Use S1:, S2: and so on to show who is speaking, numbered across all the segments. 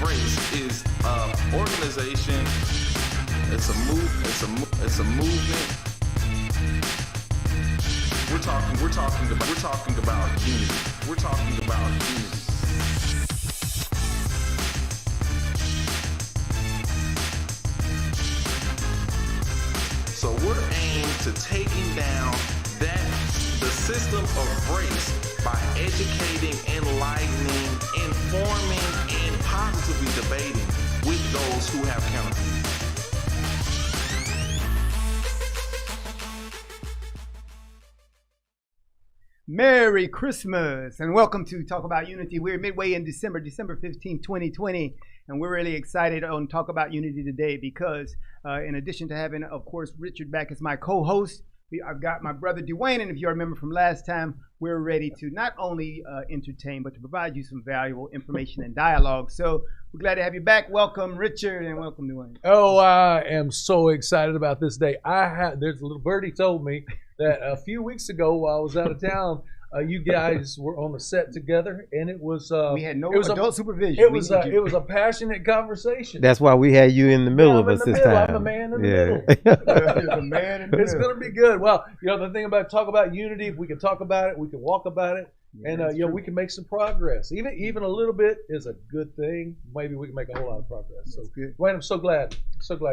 S1: E.R.A.S.E is an organization. It's a movement. We're talking about unity. We're talking about unity. So we're aimed to taking down the system of race by educating, enlightening, informing, and positively debating with those who have counterviews.
S2: Merry Christmas and welcome to Talk About Unity. We're midway in December 15th, 2020, and we're really excited on Talk About Unity today because in addition to having, of course, Richard back as my co-host, I've got my brother Dwayne, and if you remember from last time, we're ready to not only entertain, but to provide you some valuable information and dialogue. So we're glad to have you back. Welcome, Richard, and welcome, Dwayne.
S3: Oh, I am so excited about this day. There's a little birdie told me that a few weeks ago while I was out of town, you guys were on the set together, and it was
S2: we had no adult supervision.
S3: It was a passionate conversation.
S4: That's why we had you in the middle of us this time.
S3: I'm the man in the middle.
S2: The man in the
S3: It's
S2: middle.
S3: going to be good. Well, the thing about Talk About Unity, if we can talk about it, we can walk about it, and we can make some progress. Even a little bit is a good thing. Maybe we can make a whole lot of progress. So, Dwayne, I'm so glad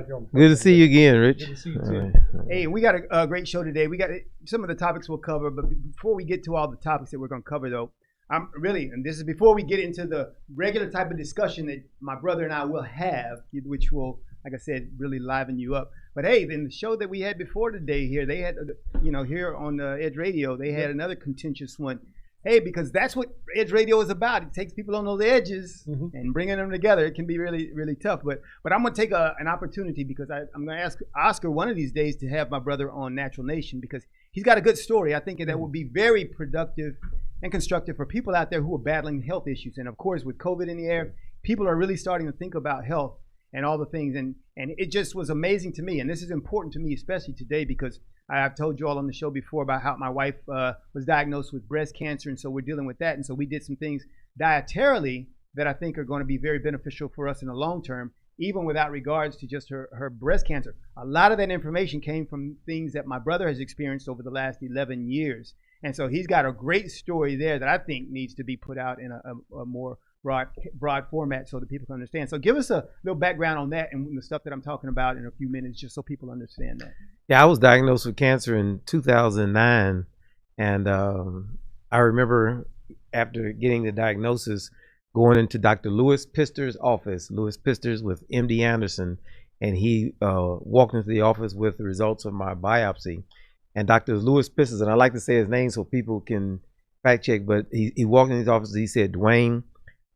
S3: you're on.
S4: Good to see you again, Rich.
S3: Good to see you too.
S2: Hey, we got a great show today. We got some of the topics we'll cover, but before we get to all the topics that we're going to cover, though, and this is before we get into the regular type of discussion that my brother and I will have, which will, like I said, really liven you up. But hey, in the show that we had before today here, they had, here on the Edge Radio, they had another contentious one. Hey, because that's what Edge Radio is about. It takes people on those edges and bringing them together. It can be really, really tough. But I'm going to take an opportunity because I'm going to ask Oscar one of these days to have my brother on Natural Nation because he's got a good story. I think that would be very productive and constructive for people out there who are battling health issues. And of course, with COVID in the air, people are really starting to think about health and all the things. And it just was amazing to me. And this is important to me, especially today, because I've told you all on the show before about how my wife was diagnosed with breast cancer. And so we're dealing with that. And so we did some things dietarily that I think are going to be very beneficial for us in the long term, even without regards to just her breast cancer. A lot of that information came from things that my brother has experienced over the last 11 years. And so he's got a great story there that I think needs to be put out in a more broad format so that people can understand. So give us a little background on that and the stuff that I'm talking about in a few minutes, just so people understand that.
S4: Yeah, I was diagnosed with cancer in 2009, and I remember after getting the diagnosis, going into Dr. Louis Pister's office. Louis Pister's with MD Anderson, and he walked into the office with the results of my biopsy. And Dr. Louis Pister's, and I like to say his name so people can fact check, but he walked in his office. He said, "Dwayne,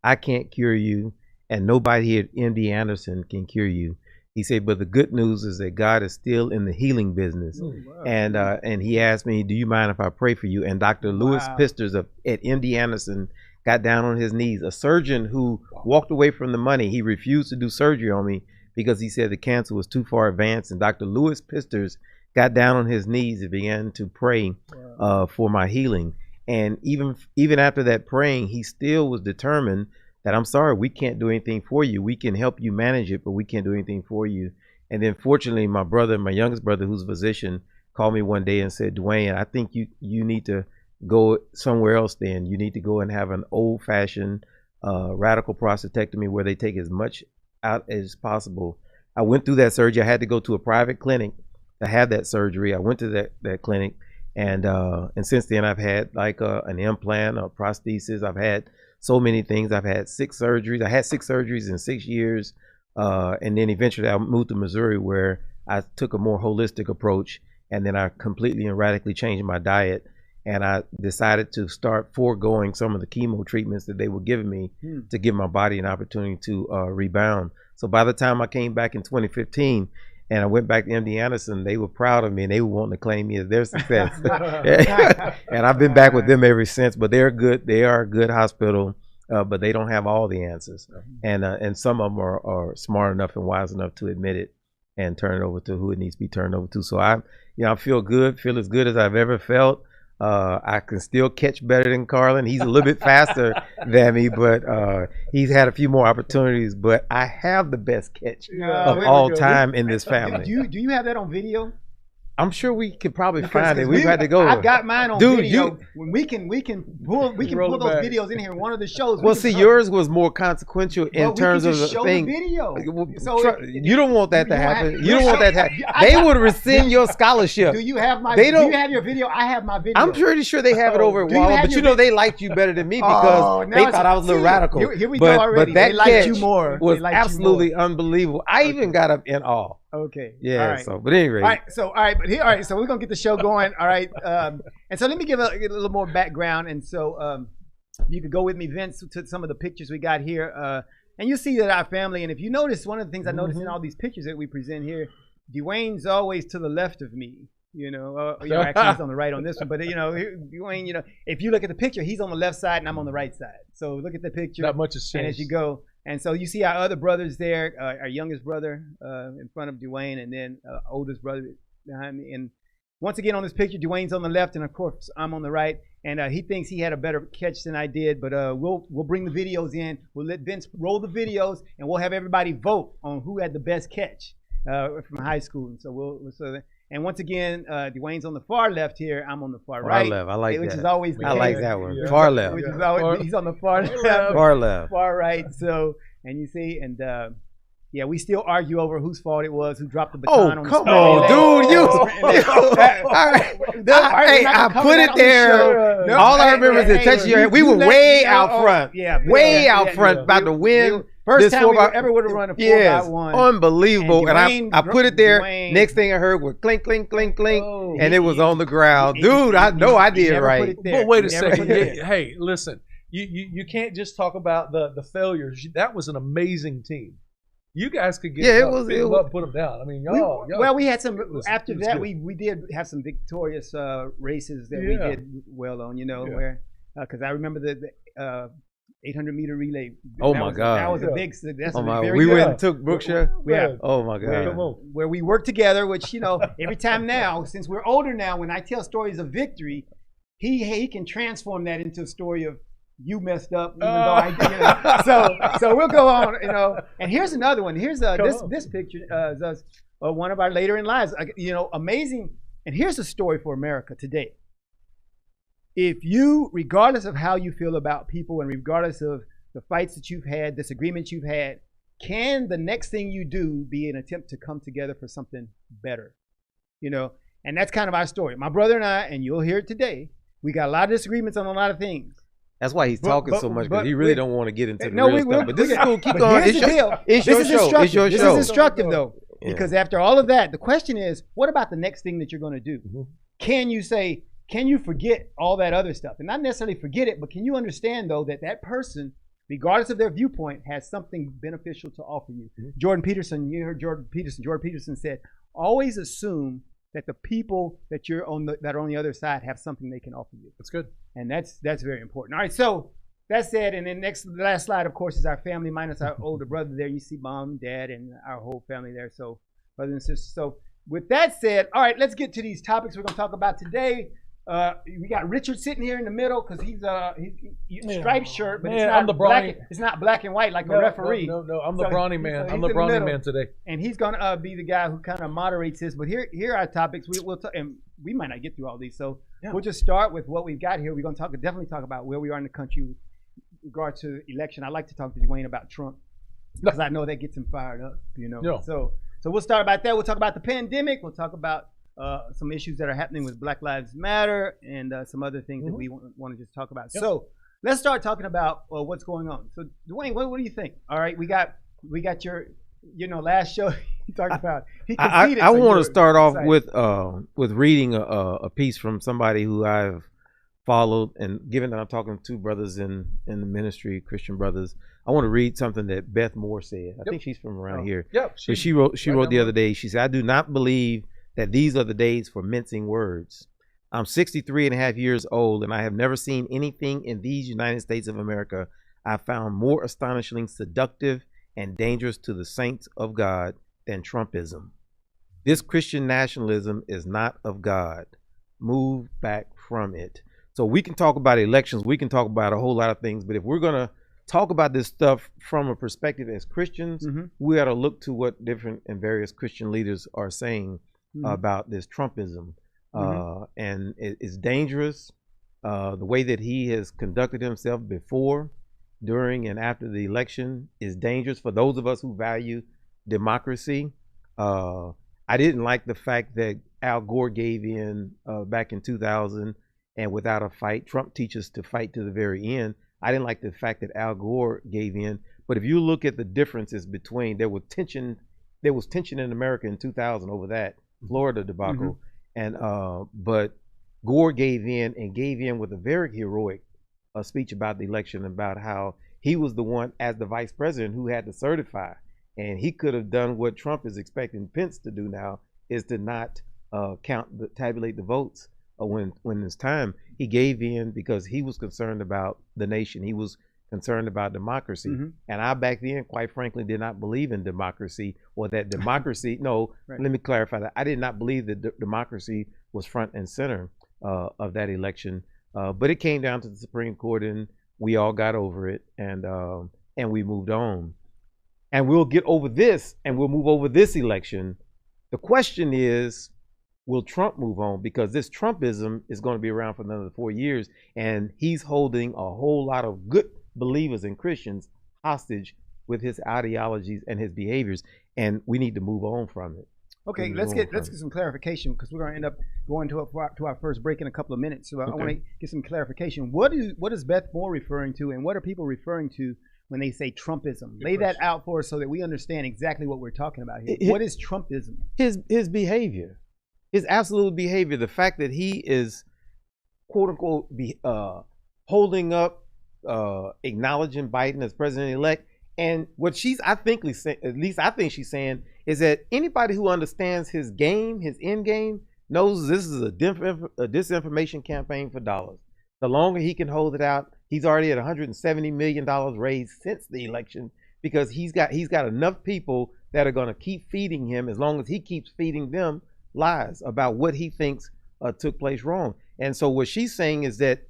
S4: I can't cure you, and nobody here at MD Anderson can cure you." He said, "But the good news is that God is still in the healing business." Oh, wow. And he asked me, "Do you mind if I pray for you?" And Dr. Louis Pisters at MD Anderson got down on his knees. A surgeon who walked away from the money, he refused to do surgery on me because he said the cancer was too far advanced. And Dr. Louis Pisters got down on his knees and began to pray for my healing. And even after that praying, he still was determined that, "I'm sorry, we can't do anything for you. We can help you manage it, but we can't do anything for you." And then fortunately, my youngest brother, who's a physician, called me one day and said, "Dwayne, I think you need to go somewhere else then. You need to go and have an old-fashioned radical prostatectomy where they take as much out as possible." I went through that surgery. I had to go to a private clinic to have that surgery. I went to that clinic, and since then I've had like an implant, a prosthesis. I've had so many things. I've had 6 surgeries. I had 6 surgeries in 6 years. And then eventually I moved to Missouri where I took a more holistic approach. And then I completely and radically changed my diet. And I decided to start foregoing some of the chemo treatments that they were giving me to give my body an opportunity to rebound. So by the time I came back in 2015 and I went back to MD Anderson, they were proud of me and they were wanting to claim me as their success. And I've been back with them ever since, but they're good. They are a good hospital, but they don't have all the answers. And some of them are smart enough and wise enough to admit it and turn it over to who it needs to be turned over to. So I feel good, feel as good as I've ever felt. I can still catch better than Carlin. He's a little bit faster than me, but he's had a few more opportunities. But I have the best catch of all time in this family.
S2: Do you have that on video?
S4: I'm sure we could probably find it. We've had to go.
S2: I've got mine on
S4: Dude,
S2: video. We can pull those videos in here in one of the shows.
S4: Well, see, yours was more consequential in terms of the thing.
S2: Video.
S4: So you don't want that to happen. You don't want that to happen. They would rescind your scholarship.
S2: Do you have my?
S4: They don't.
S2: Do you have your video? I have my video.
S4: I'm pretty sure they have it over at Waller, but you know they liked you better than me because they thought I was a little radical.
S2: Here we go already.
S4: But that
S2: they liked you
S4: catch
S2: more.
S4: was absolutely unbelievable. I even got up in awe.
S2: Okay.
S4: Yeah.
S2: All right.
S4: So, but anyway.
S2: All right. So we're gonna get the show going. All right. And so let me give a little more background. And so you could go with me, Vince, to some of the pictures we got here. And you see that our family. And if you notice, one of the things I noticed in all these pictures that we present here, Dwayne's always to the left of me. Actually he's on the right on this one. But Dwayne, if you look at the picture, he's on the left side and I'm on the right side. So look at the picture.
S3: Not much has changed.
S2: And as you go. And so you see our other brothers there, our youngest brother in front of Dwayne, and then oldest brother behind me. And once again on this picture, Dwayne's on the left, and of course I'm on the right. And he thinks he had a better catch than I did, but we'll bring the videos in. We'll let Vince roll the videos, and we'll have everybody vote on who had the best catch from high school. And so and once again, Dwayne's on the far left here. I'm on the far right.
S4: Far left. I like
S2: which
S4: that.
S2: Is always
S4: I like that one. Yeah. Far left.
S2: Which is always, he's on the far left.
S4: Far left.
S2: Far right. So, and you see, and we still argue over whose fault it was, who dropped the baton.
S4: Oh, come on, dude! I put it there. All I remember is the touch of your hand. We were way out front. Way out front, about to win.
S2: First time we ever would have run a 4x1.
S4: Unbelievable. And I put it there. Next thing I heard was clink, clink, clink, clink, and it was on the ground. Dude, I know I did right.
S3: But wait a second. Hey, listen. You can't just talk about the failures. That was an amazing team. You guys could get put them down. I mean,
S2: we had some. After that, we did have some victorious races that we did well on. Where because I remember the 800-meter relay.
S4: My God,
S2: that was a big. That's
S4: we went and took Brookshire.
S2: Yeah.
S4: Oh my God.
S2: Where we work together, which every time now, since we're older now, when I tell stories of victory, he can transform that into a story of you messed up, even though I did. So we'll go on, And here's another one. Here's this picture is us, one of our later in lives. Amazing. And here's a story for America today. If you, regardless of how you feel about people and regardless of the fights that you've had, disagreements you've had, can the next thing you do be an attempt to come together for something better? And that's kind of our story. My brother and I, and you'll hear it today, we got a lot of disagreements on a lot of things.
S4: That's why he's talking so much, because he really don't want to get into the real stuff. But this is cool. Keep going.
S2: It's your show. It's your show. This is instructive, though, because after all of that, the question is, what about the next thing that you're going to do? Mm-hmm. Can you forget all that other stuff? And not necessarily forget it, but can you understand, though, that person, regardless of their viewpoint, has something beneficial to offer you? Mm-hmm. Jordan Peterson, you heard Jordan Peterson said, always assume that the people that that are on the other side have something they can offer you.
S3: That's good.
S2: And that's very important. All right, so that said, and then the last slide, of course, is our family minus our older brother there. You see mom, dad, and our whole family there. So brothers and sisters. So with that said, all right, let's get to these topics we're going to talk about today. We got Richard sitting here in the middle because he's striped shirt, but it's not black and white like a referee.
S3: No, I'm the brawny man. I'm the brawny man today.
S2: And he's going to be the guy who kind of moderates this. But here are our topics. We'll and we might not get through all these, so we'll just start with what we've got here. We're going to definitely talk about where we are in the country with regard to election. I'd like to talk to Dwayne about Trump because I know that gets him fired up. So we'll start about that. We'll talk about the pandemic. We'll talk about some issues that are happening with Black Lives Matter and some other things that we want to just talk about. Yep. So let's start talking about what's going on. So Dwayne, what do you think? All right, we got your last show you talked about. He conceded,
S4: I want to start off with reading a piece from somebody who I've followed, and given that I'm talking to brothers in the ministry, Christian brothers, I want to read something that Beth Moore said. I think she's from around here.
S3: Yep.
S4: She wrote the other day. She said, "I do not believe that these are the days for mincing words. I'm 63 and a half years old, and I have never seen anything in these United States of America I found more astonishingly seductive and dangerous to the saints of God than Trumpism. This Christian nationalism is not of God. move back from it. So we can talk about elections, we can talk about a whole lot of things, but if we're going to talk about this stuff from a perspective as Christians, we ought to look to what different and various Christian leaders are saying about this Trumpism. And it's dangerous. The way that he has conducted himself before, during, and after the election is dangerous for those of us who value democracy. I didn't like the fact that Al Gore gave in back in 2000, and without a fight. Trump teaches to fight to the very end. I didn't like the fact that Al Gore gave in. But if you look at the differences between, there was tension in America in 2000 over that Florida debacle, and but Gore gave in with a very heroic speech about the election, about how he was the one as the vice president who had to certify, and he could have done what Trump is expecting Pence to do now, is to not tabulate the votes when it's time. He gave in because he was concerned about the nation. He was concerned about democracy. And I back then, quite frankly, did not believe in democracy, or that democracy, let me clarify that. I did not believe that democracy was front and center of that election. But it came down to the Supreme Court, and we all got over it, and we moved on. And we'll get over this, and we'll move over this election. The question is, will Trump move on? Because this Trumpism is going to be around for another 4 years, and he's holding a whole lot of good believers and Christians hostage with his ideologies and his behaviors, and we need to move on from it.
S2: Okay, let's get some clarification, because we're going to end up going to our first break in a couple of minutes. So I want to get some clarification. What is Beth Moore referring to, and what are people referring to when they say Trumpism? Lay that out for us so that we understand exactly what we're talking about here. What is Trumpism?
S4: His behavior, his absolute behavior, the fact that he is, quote unquote, holding up, acknowledging Biden as president-elect. And what I think she's saying is that anybody who understands his game, his end game, knows this is a disinformation campaign for dollars. The longer he can hold it out, he's already at $170 million raised since the election, because he's got enough people that are going to keep feeding him, as long as he keeps feeding them lies about what he thinks took place wrong. And so what she's saying is that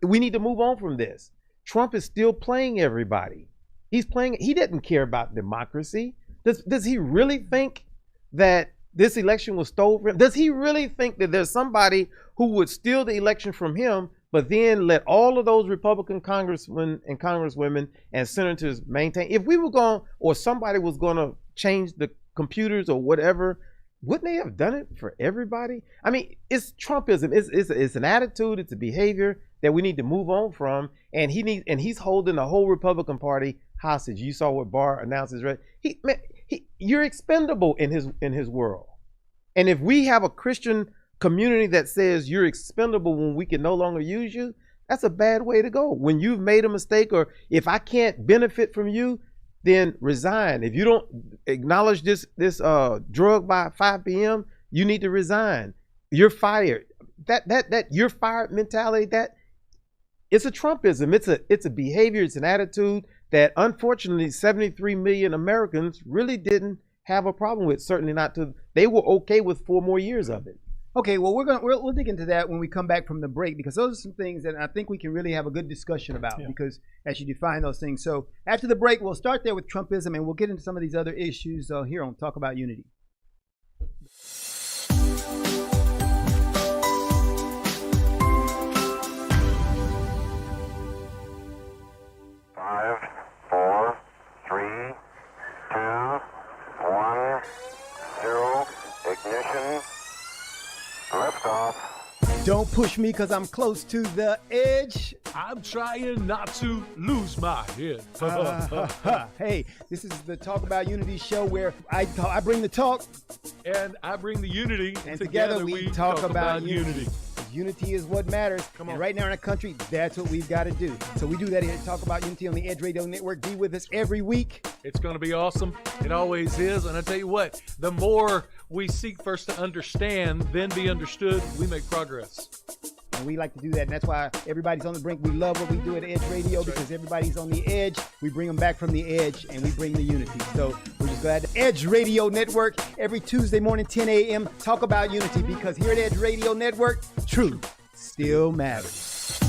S4: we need to move on from this. Trump is still playing everybody. He doesn't care about democracy. Does he really think that this election was stolen from him? Does he really think that there's somebody who would steal the election from him, but then let all of those Republican congressmen and congresswomen and senators maintain? If we were going, or somebody was going to change the computers or whatever, wouldn't they have done it for everybody? I mean, it's Trumpism. It's an attitude. It's a behavior that we need to move on from. And he's holding the whole Republican Party hostage. You saw what Barr announced. You're expendable in his world. And if we have a Christian community that says you're expendable when we can no longer use you, that's a bad way to go. When you've made a mistake, or if I can't benefit from you, then resign. If you don't acknowledge this drug by 5 p.m., you need to resign. You're fired. That you're fired mentality, that it's a Trumpism. It's a behavior. It's an attitude that unfortunately 73 million Americans really didn't have a problem with. Certainly not they were okay with 4 more years of it.
S2: Okay, well, we'll dig into that when we come back from the break, because those are some things that I think we can really have a good discussion about, because as you define those things. So after the break, we'll start there with Trumpism, and we'll get into some of these other issues here on Talk About Unity.
S5: 5, 4, 3, 2, 1, 0, ignition. Liftoff.
S2: Don't push me, because I'm close to the edge.
S3: I'm trying not to lose my head.
S2: Hey, this is the Talk About Unity show, where I bring the talk.
S3: And I bring the unity.
S2: And together we talk about unity. Unity is what matters. Come on. And right now in our country, that's what we've got to do. So we do that here at Talk About Unity on the Edge Radio Network. Be with us every week.
S3: It's going to be awesome. It always is. And I tell you what, the more we seek first to understand, then be understood, we make progress.
S2: And we like to do that. And that's why everybody's on the brink. We love what we do at Edge Radio, because everybody's on the edge. We bring them back from the edge, and we bring the unity. So we're just Glad to Edge Radio Network every Tuesday morning, 10 a.m. Talk about unity, because here at Edge Radio Network, truth still matters.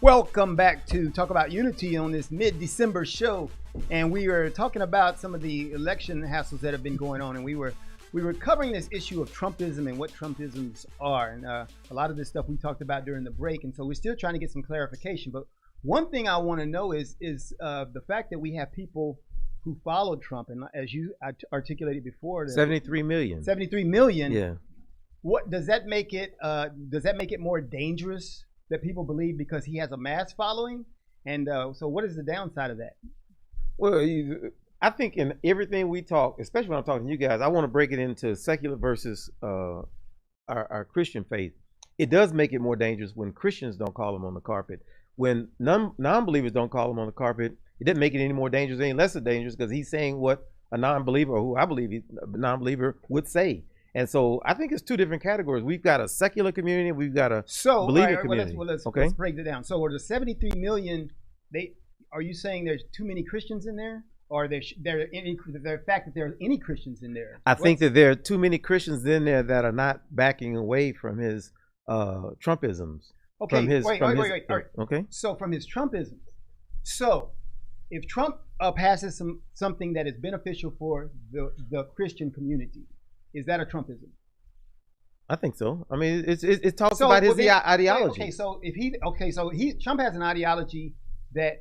S2: Welcome back to Talk About Unity on this mid-December show, and we are talking about some of the election hassles that have been going on, and we were covering this issue of Trumpism and what Trumpisms are, and a lot of this stuff we talked about during the break, and so we're still trying to get some clarification. But one thing I want to know is the fact that we have people who followed Trump, and as you articulated before,
S4: 73 million.
S2: 73 million.
S4: Yeah.
S2: What does that make it? Does that make it more dangerous that people believe because he has a mass following? And so what is the downside of that?
S4: Well, I think in everything we talk, especially when I'm talking to you guys, I want to break it into secular versus our Christian faith. It does make it more dangerous when Christians don't call him on the carpet. When non-believers don't call him on the carpet, it doesn't make it any more dangerous, any less dangerous, because he's saying what a non-believer, or who I believe a non-believer would say. And so I think it's two different categories. We've got a secular community. We've got a believer community.
S2: Let's break it down. So are the 73 million, are you saying there's too many Christians in there? Or the fact that there are any Christians in there?
S4: I think that there are too many Christians in there that are not backing away from his Trumpisms.
S2: Okay, wait. All right.
S4: Okay.
S2: So from his Trumpisms. So if Trump passes something that is beneficial for the Christian community, is that a Trumpism?
S4: I think so. I mean, it talks about his ideology.
S2: Trump has an ideology that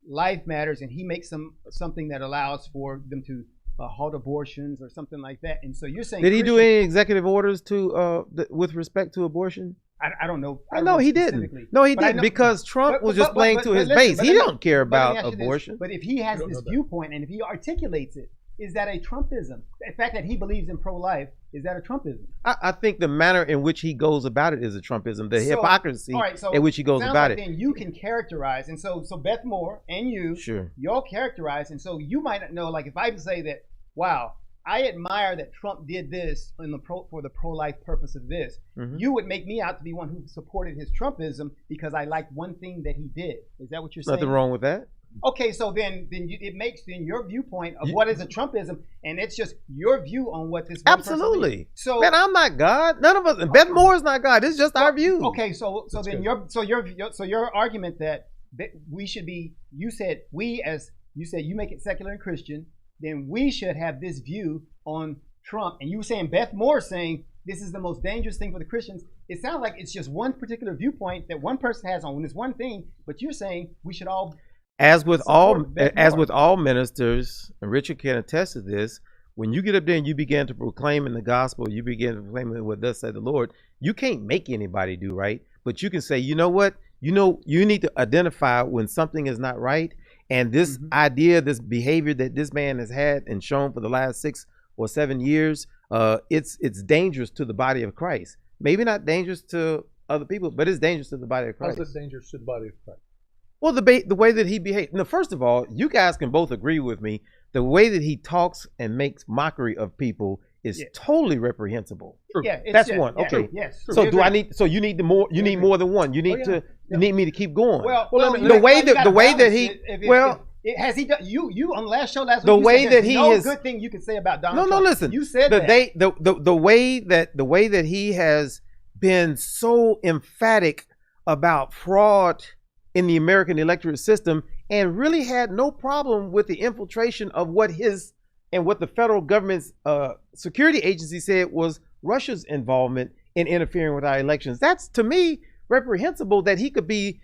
S2: life matters, and he makes something that allows for them to halt abortions or something like that. And so you're saying,
S4: did he do any executive orders to with respect to abortion?
S2: I don't know.
S4: No, he didn't. No, he didn't, because Trump was just playing to his base. He don't care about abortion.
S2: But if he has this viewpoint and if he articulates it, is that a Trumpism? The fact that he believes in pro-life, is that a Trumpism?
S4: I think the manner in which he goes about it is a Trumpism. The hypocrisy in which he goes about it.
S2: Then you can characterize, and so Beth Moore and you, y'all characterize, and so you might not know. Like if I say that, wow, I admire that Trump did this for the pro-life purpose of this. Mm-hmm. You would make me out to be one who supported his Trumpism because I liked one thing that he did. Is that what you're saying?
S4: Nothing wrong with that.
S2: Okay, so then it makes your viewpoint of what is a Trumpism, and it's just your view on what this.
S4: Absolutely. So, man, I'm not God. None of us. And Beth Moore is not God. It's just our view.
S2: Okay, so then your argument that we should be. You said you make it secular and Christian. Then we should have this view on Trump, and you were saying Beth Moore saying this is the most dangerous thing for the Christians. It sounds like it's just one particular viewpoint that one person has on this one thing, but you're saying we should all.
S4: As with all ministers, and Richard can attest to this, when you get up there and you begin to proclaim in the gospel, you begin to proclaim what thus said the Lord, you can't make anybody do right, but you can say, you know what? You need to identify when something is not right, and this idea, this behavior that this man has had and shown for the last 6 or 7 years, it's dangerous to the body of Christ. Maybe not dangerous to other people, but it's dangerous to the body of Christ.
S3: How's it dangerous to the body of Christ?
S4: Well, the way that he behaved. Now, first of all, you guys can both agree with me the way that he talks and makes mockery of people is totally reprehensible.
S3: True.
S2: Yeah,
S4: That's one. Okay.
S2: Yes.
S4: So do I need? So you need the more? You need more than one. You need to. You need me to keep going.
S2: Well,
S4: the way that he.
S2: Has he done? You on the last show last week?
S4: The way that he
S2: no
S4: has.
S2: Good thing you can say about Donald Trump.
S4: No, listen.
S2: You said
S4: the way that he has been so emphatic about fraud in the American electorate system, and really had no problem with the infiltration of what the federal government's security agency said was Russia's involvement in interfering with our elections. That's, to me, reprehensible that he could be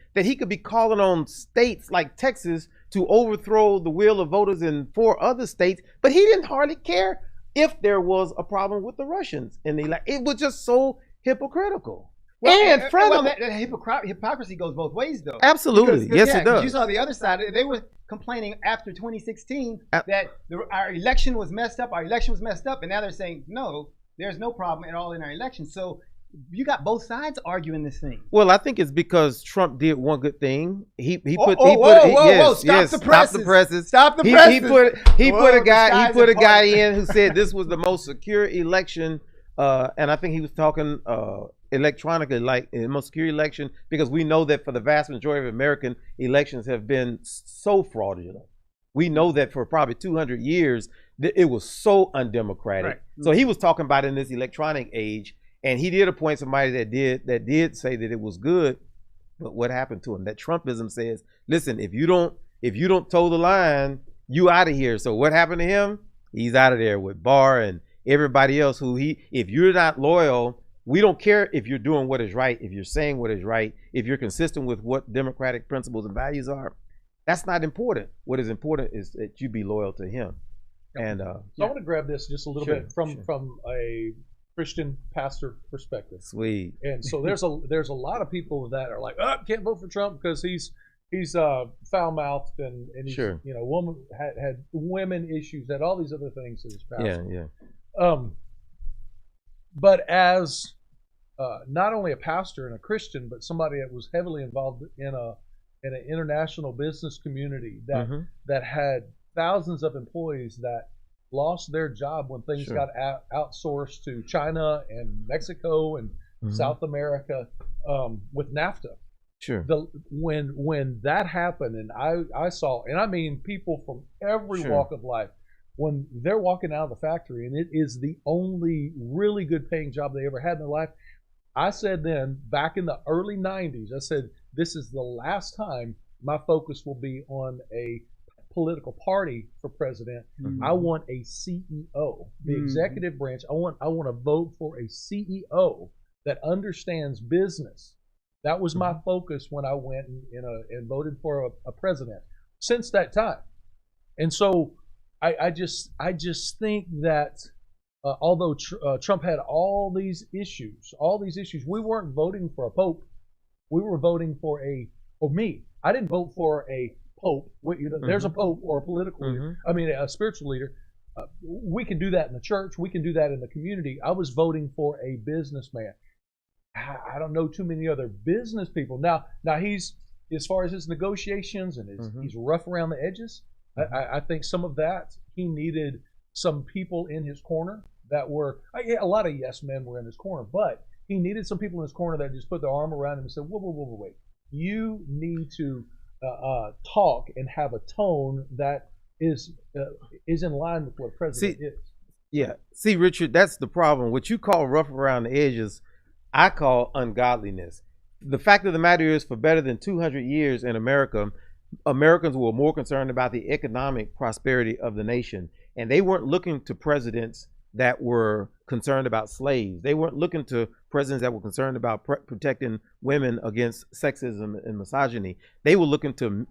S4: calling on states like Texas to overthrow the will of voters in 4 other states, but he didn't hardly care if there was a problem with the Russians in the election. It was just so hypocritical.
S2: Hypocrisy goes both ways, though.
S4: Absolutely. Yes, it does.
S2: You saw the other side. They were complaining after 2016 that our election was messed up. And now they're saying, no, there's no problem at all in our election. So you got both sides arguing this thing.
S4: Well, I think it's because Trump did one good thing. He put
S2: Stop the presses.
S4: He put a guy in who said this was the most secure election, and I think he was talking electronically, like the most secure election, because we know that for the vast majority of American elections have been so fraudulent. We know that for probably 200 years it was so undemocratic. Right. So he was talking about in this electronic age. And he did appoint somebody that did say that it was good, but what happened to him? That Trumpism says, listen, if you don't toe the line, you out of here. So what happened to him? He's out of there with Barr and everybody else if you're not loyal, we don't care if you're doing what is right, if you're saying what is right, if you're consistent with what democratic principles and values are. That's not important. What is important is that you be loyal to him. And
S3: so I want to grab this just a little bit from a Christian pastor perspective.
S4: Sweet.
S3: And so there's a lot of people that are like, can't vote for Trump because he's foul-mouthed and he's woman had women issues, had all these other things in his past.
S4: Yeah.
S3: But as not only a pastor and a Christian, but somebody that was heavily involved in an international business community that had thousands of employees that lost their job when things got outsourced to China and Mexico and South America with NAFTA.
S4: Sure.
S3: When that happened, and I saw, and I mean people from every walk of life, when they're walking out of the factory and it is the only really good paying job they ever had in their life, I said then, back in the early 90s, I said, this is the last time my focus will be on a political party for president. I want a CEO, the executive branch. I want to vote for a CEO that understands business. That was my focus when I went and voted for a president. Since that time, and so I just think that although Trump had all these issues, we weren't voting for a pope. We were voting for me. I didn't vote for a pope. There's a pope or a political leader. I mean, a spiritual leader. We can do that in the church. We can do that in the community. I was voting for a businessman. I don't know too many other business people. Now he's, as far as his negotiations and he's rough around the edges. I think some of that, he needed some people in his corner that were, a lot of yes men were in his corner, but he needed some people in his corner that just put their arm around him and said, whoa, wait. You need to talk and have a tone that is in line with what a president is.
S4: Yeah. See, Richard, that's the problem. What you call rough around the edges, I call ungodliness. The fact of the matter is, for better than 200 years in America, Americans were more concerned about the economic prosperity of the nation. And they weren't looking to presidents that were concerned about slaves. They weren't looking to presidents that were concerned about protecting women against sexism and misogyny. They were looking to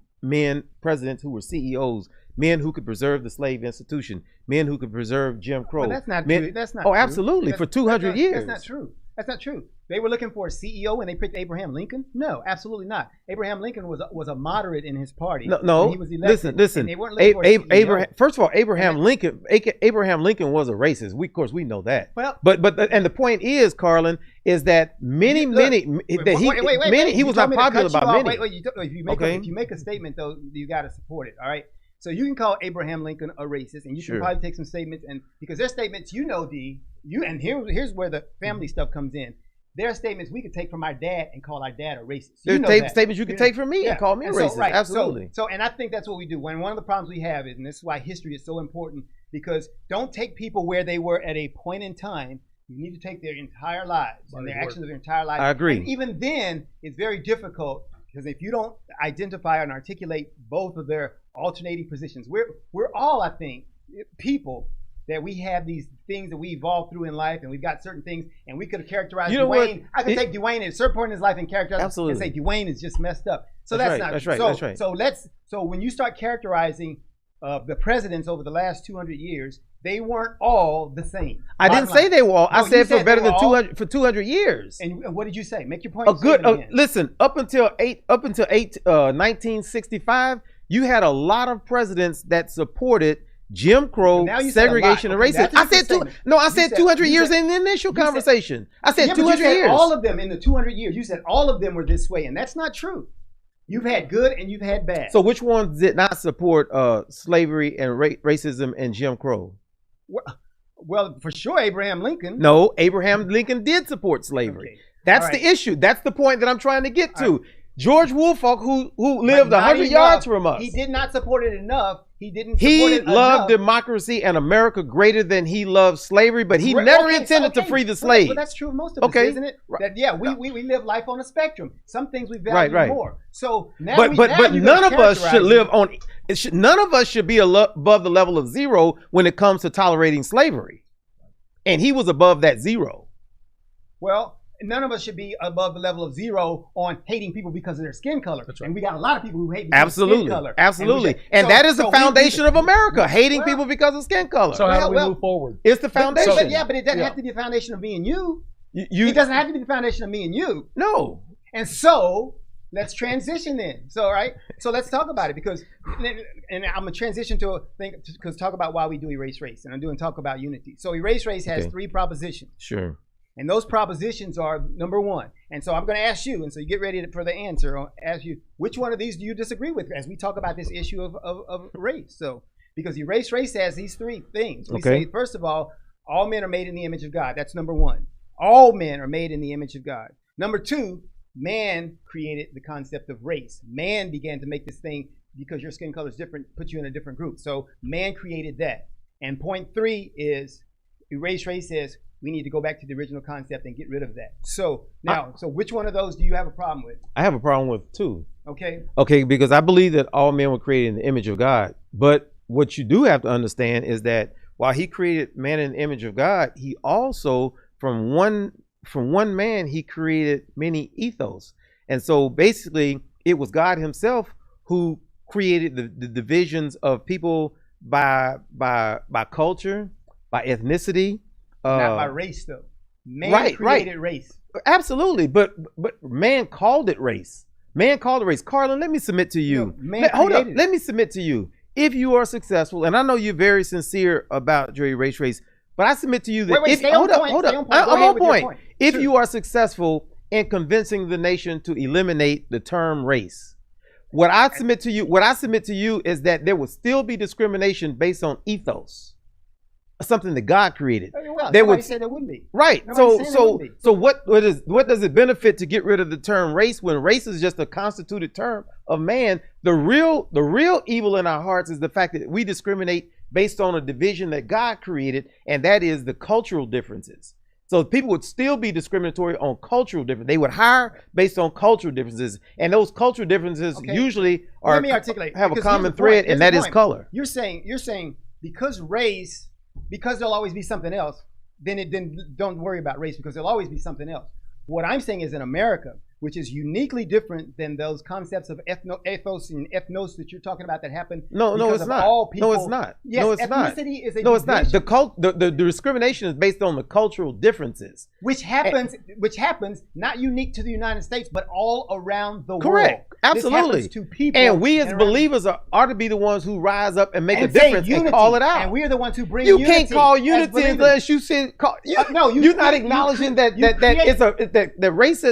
S4: presidents who were CEOs, men who could preserve the slave institution, men who could preserve Jim Crow.
S2: But that's not true. That's not true.
S4: Absolutely. For 200 years.
S2: That's not true. That's not true. They were looking for a CEO when they picked Abraham Lincoln? No, absolutely not. Abraham Lincoln was a moderate in his party.
S4: No.
S2: He was elected.
S4: Listen.
S2: They weren't looking for a CEO.
S4: Abraham, first of all, Abraham Lincoln was a racist. Of course, we know that. Well, but and the point is, Carlin, is that he was not popular by many.
S2: Wait. If you make a statement, though, you got to support it. All right. So you can call Abraham Lincoln a racist, and you
S4: Sure.
S2: can probably take some statements, and because their statements, D, and here's where the family stuff comes in. There are statements we could take from our dad and call our dad a racist.
S4: There's
S2: that.
S4: statements you can take from me and call me a racist.
S2: Right.
S4: Absolutely.
S2: So, and I think that's what we do. One of the problems we have is, and this is why history is so important, because don't take people where they were at a point in time. You need to take their entire lives and their actions of their entire lives.
S4: I agree.
S2: And even then, it's very difficult because if you don't identify and articulate both of their alternating positions, we're all, I think, people that we have these things that we evolved through in life, and we've got certain things, and we could have characterized Dwayne. I could take Dwayne at a certain point in his life and characterize him and say Dwayne is just messed up. So that's not
S4: right. That's right.
S2: So when you start characterizing the presidents over the last 200 years, they weren't all the same.
S4: I didn't say they were all.
S2: No,
S4: I said for better than
S2: all,
S4: 200 years.
S2: And what did you say? Make your point.
S4: Listen, up until 1965, you had a lot of presidents that supported Jim Crow, segregation, and racism. I said 200 years in the initial conversation. I said 200 years.
S2: All of them in the 200 years. You said all of them were this way, and that's not true. You've had good and you've had bad.
S4: So which ones did not support slavery and racism and Jim Crow?
S2: Well, for sure, Abraham Lincoln.
S4: No, Abraham Lincoln did support slavery. Okay. That's the issue. That's the point that I'm trying to get to. George Woolfolk, who lived 100 yards from us.
S2: He did not support it enough. He didn't support it enough.
S4: He loved democracy and America greater than he loved slavery, but he never intended to free the slaves.
S2: But that's true of most of us, isn't it? That, we live life on a spectrum. Some things we value more. So now
S4: but none of us should live on. None of us should be above the level of zero when it comes to tolerating slavery, and he was above that zero.
S2: Well, none of us should be above the level of zero on hating people because of their skin color. That's right. And we got a lot of people who hate because of skin color.
S4: Absolutely. And that is the foundation of America, hating people because of skin color.
S3: So how do we move forward?
S4: It's the foundation.
S2: But it doesn't have to be the foundation of me and you. It doesn't have to be the foundation of me and you.
S4: No.
S2: And so let's transition then. So let's talk about it because, and I'm gonna transition to a thing because talk about why we do erase race, and I'm doing talk about unity. So erase race has 3 propositions.
S4: Sure.
S2: And those propositions are number 1. And so I'm going to ask you, and so you get ready for the answer. I'll ask you, which one of these do you disagree with as we talk about this issue of race? So, because erase race has these 3 things. We say, first of all men are made in the image of God. That's number 1. All men are made in the image of God. Number 2, man created the concept of race. Man began to make this thing because your skin color is different, put you in a different group. So man created that. And point 3 is erase race says, we need to go back to the original concept and get rid of that. So now, so which one of those do you have a problem with?
S4: I have a problem with 2.
S2: Okay,
S4: because I believe that all men were created in the image of God. But what you do have to understand is that while he created man in the image of God, he also, from one man, he created many ethos. And so basically, it was God himself who created the divisions of people by culture, by ethnicity.
S2: Not by race, though. Man created race.
S4: Absolutely, but man called it race. Man called it race. Carlin, let me submit to you. Hold up. Let me submit to you. If you are successful, and I know you're very sincere about your erase race, but I submit to you that hold up. I'm on point. If you are successful in convincing the nation to eliminate the term race, what I submit to you is that there will still be discrimination based on ethos. Something that God created.
S2: Well, somebody said there wouldn't be.
S4: Right. So what does it benefit to get rid of the term race when race is just a constituted term of man? The real evil in our hearts is the fact that we discriminate based on a division that God created, and that is the cultural differences. So people would still be discriminatory on cultural differences. They would hire based on cultural differences, and those cultural differences usually have a common thread, and that is color.
S2: You're saying because there'll always be something else, then don't worry about race because there'll always be something else. What I'm saying is in America, which is uniquely different than those concepts of ethos and ethnos that you're talking about that happen.
S4: No, it's not. No, it's not.
S2: Yes,
S4: no, it's
S2: ethnicity
S4: not.
S2: is a
S4: no, it's
S2: division.
S4: not. The discrimination is based on the cultural differences,
S2: which happens not unique to the United States, but all around the world.
S4: Correct. Absolutely.
S2: This happens to people,
S4: and we as believers are to be the ones who rise up and make a difference and call it out.
S2: And we're the ones who bring
S4: unity. You can't call unity unless you say you're not acknowledging that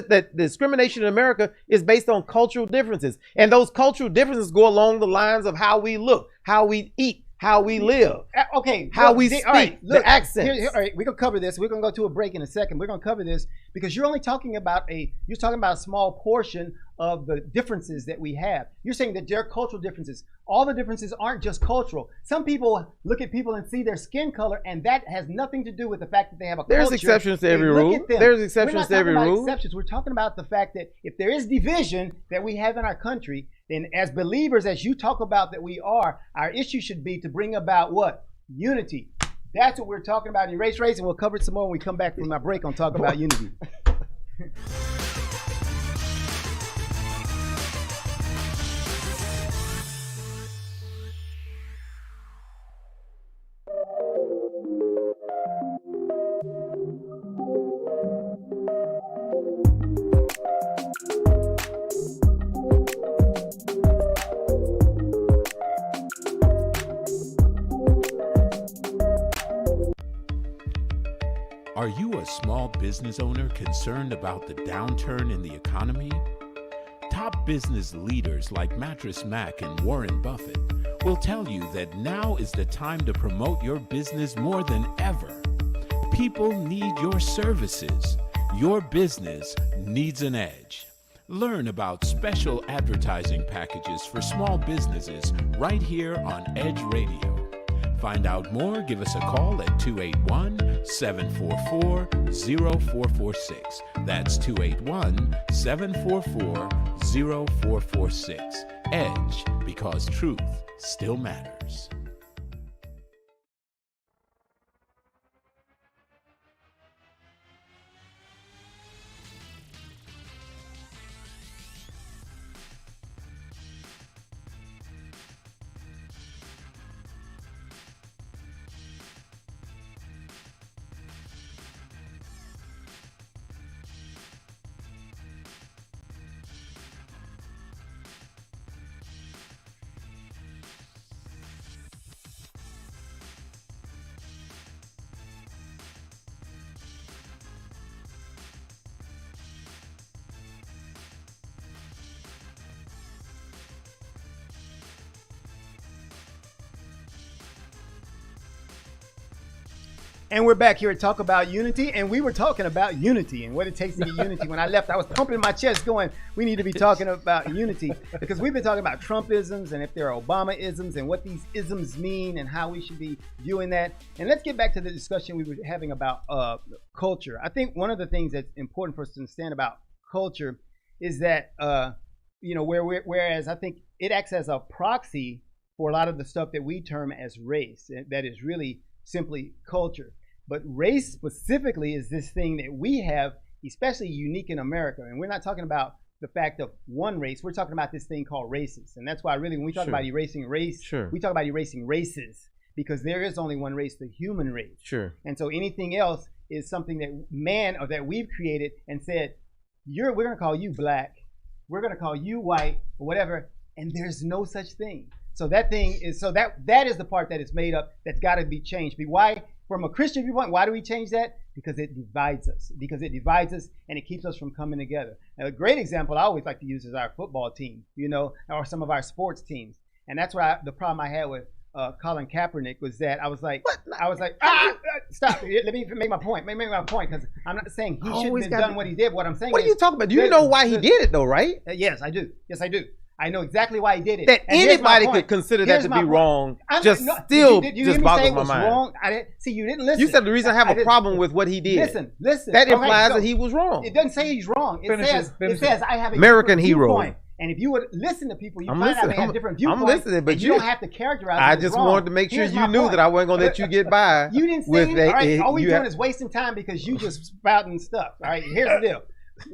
S4: that discrimination in America is based on cultural differences, and those cultural differences go along the lines of how we look, how we eat, how we live,
S2: Okay,
S4: how
S2: look,
S4: we
S2: all
S4: speak,
S2: right, look,
S4: the accents.
S2: all right, we're gonna cover this. We're gonna go to a break in a second. We're gonna cover this because you're only talking about a small portion of the differences that we have. You're saying that there are cultural differences. All the differences aren't just cultural. Some people look at people and see their skin color, and that has nothing to do with the fact that they have a
S4: There's
S2: culture.
S4: exceptions to
S2: They
S4: every
S2: look
S4: rule.
S2: at them.
S4: There's exceptions to every
S2: We're not talking
S4: rule.
S2: about exceptions. We're talking about the fact that if there is division that we have in our country, then as believers, as you talk about that we are, our issue should be to bring about what? Unity. That's what we're talking about in Erase Race, and we'll cover it some more when we come back from our break on Talk About Unity.
S6: Are you a small business owner concerned about the downturn in the economy? Top business leaders like Mattress Mac and Warren Buffett will tell you that now is the time to promote your business more than ever. People need your services. Your business needs an edge. Learn about special advertising packages for small businesses right here on Edge Radio. Find out more, give us a call at 281-744-0446. That's 281-744-0446. Edge, because truth still matters.
S2: And we're back here to talk about unity, and we were talking about unity and what it takes to get unity. When I left, I was pumping my chest going, we need to be talking about unity, because we've been talking about Trumpisms and if there are Obama-isms and what these isms mean and how we should be viewing that. And let's get back to the discussion we were having about culture. I think one of the things that's important for us to understand about culture is that, whereas I think it acts as a proxy for a lot of the stuff that we term as race, that is really simply culture. But race specifically is this thing that we have, especially unique in America. And we're not talking about the fact of one race. We're talking about this thing called races. And that's why really when we talk about erasing race, we talk about erasing races, because there is only one race, the human race. And so anything else is something that that we've created and said, we're going to call you black, we're going to call you white, or whatever. And there's no such thing. So that thing is, that is the part that is made up, that's got to be changed. Why, from a Christian viewpoint, why do we change that? Because it divides us. Because it divides us and it keeps us from coming together. Now, a great example I always like to use is our football team, or some of our sports teams. And that's why the problem I had with Colin Kaepernick was that I was like, stop. Let me make my point. Make my point, because I'm not saying he shouldn't have done what he did. What I'm saying is,
S4: what are you talking about? Do you know why he did it though, right?
S2: Yes, I do. Yes, I do. I know exactly why he did it.
S4: That anybody could consider that to be wrong. Just boggles my mind.
S2: Wrong? You didn't listen.
S4: You said the reason I have a problem with what he did.
S2: Listen.
S4: That implies that he was wrong.
S2: It doesn't say he's wrong. It says I have a
S4: American hero.
S2: Viewpoint. And if you would listen to people, you find out they have different viewpoints.
S4: I'm listening, but
S2: you don't have to characterize.
S4: I just wanted to make sure you knew that I wasn't going to let you get by.
S2: You didn't say anything. All right, all we're doing is wasting time because you just spouting stuff. All right, here's the deal.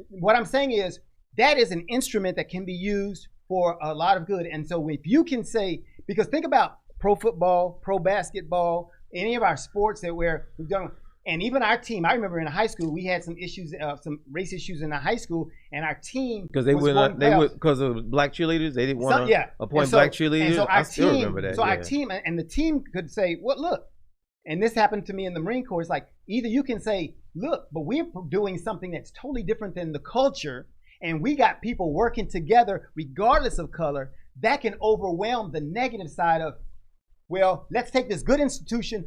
S2: What I'm saying is that is an instrument that can be used for a lot of good. And so if you can say, because think about pro football, pro basketball, any of our sports that we've done, and even our team. I remember in high school we had some issues, some race issues in the high school, and our team
S4: because because of black cheerleaders, they didn't want to appoint black cheerleaders.
S2: And so
S4: I still remember that.
S2: So our team and the team could say, "Well, look," and this happened to me in the Marine Corps. It's like either you can say, "Look, but we're doing something that's totally different than the culture." And we got people working together regardless of color that can overwhelm the negative side of well, let's take this good institution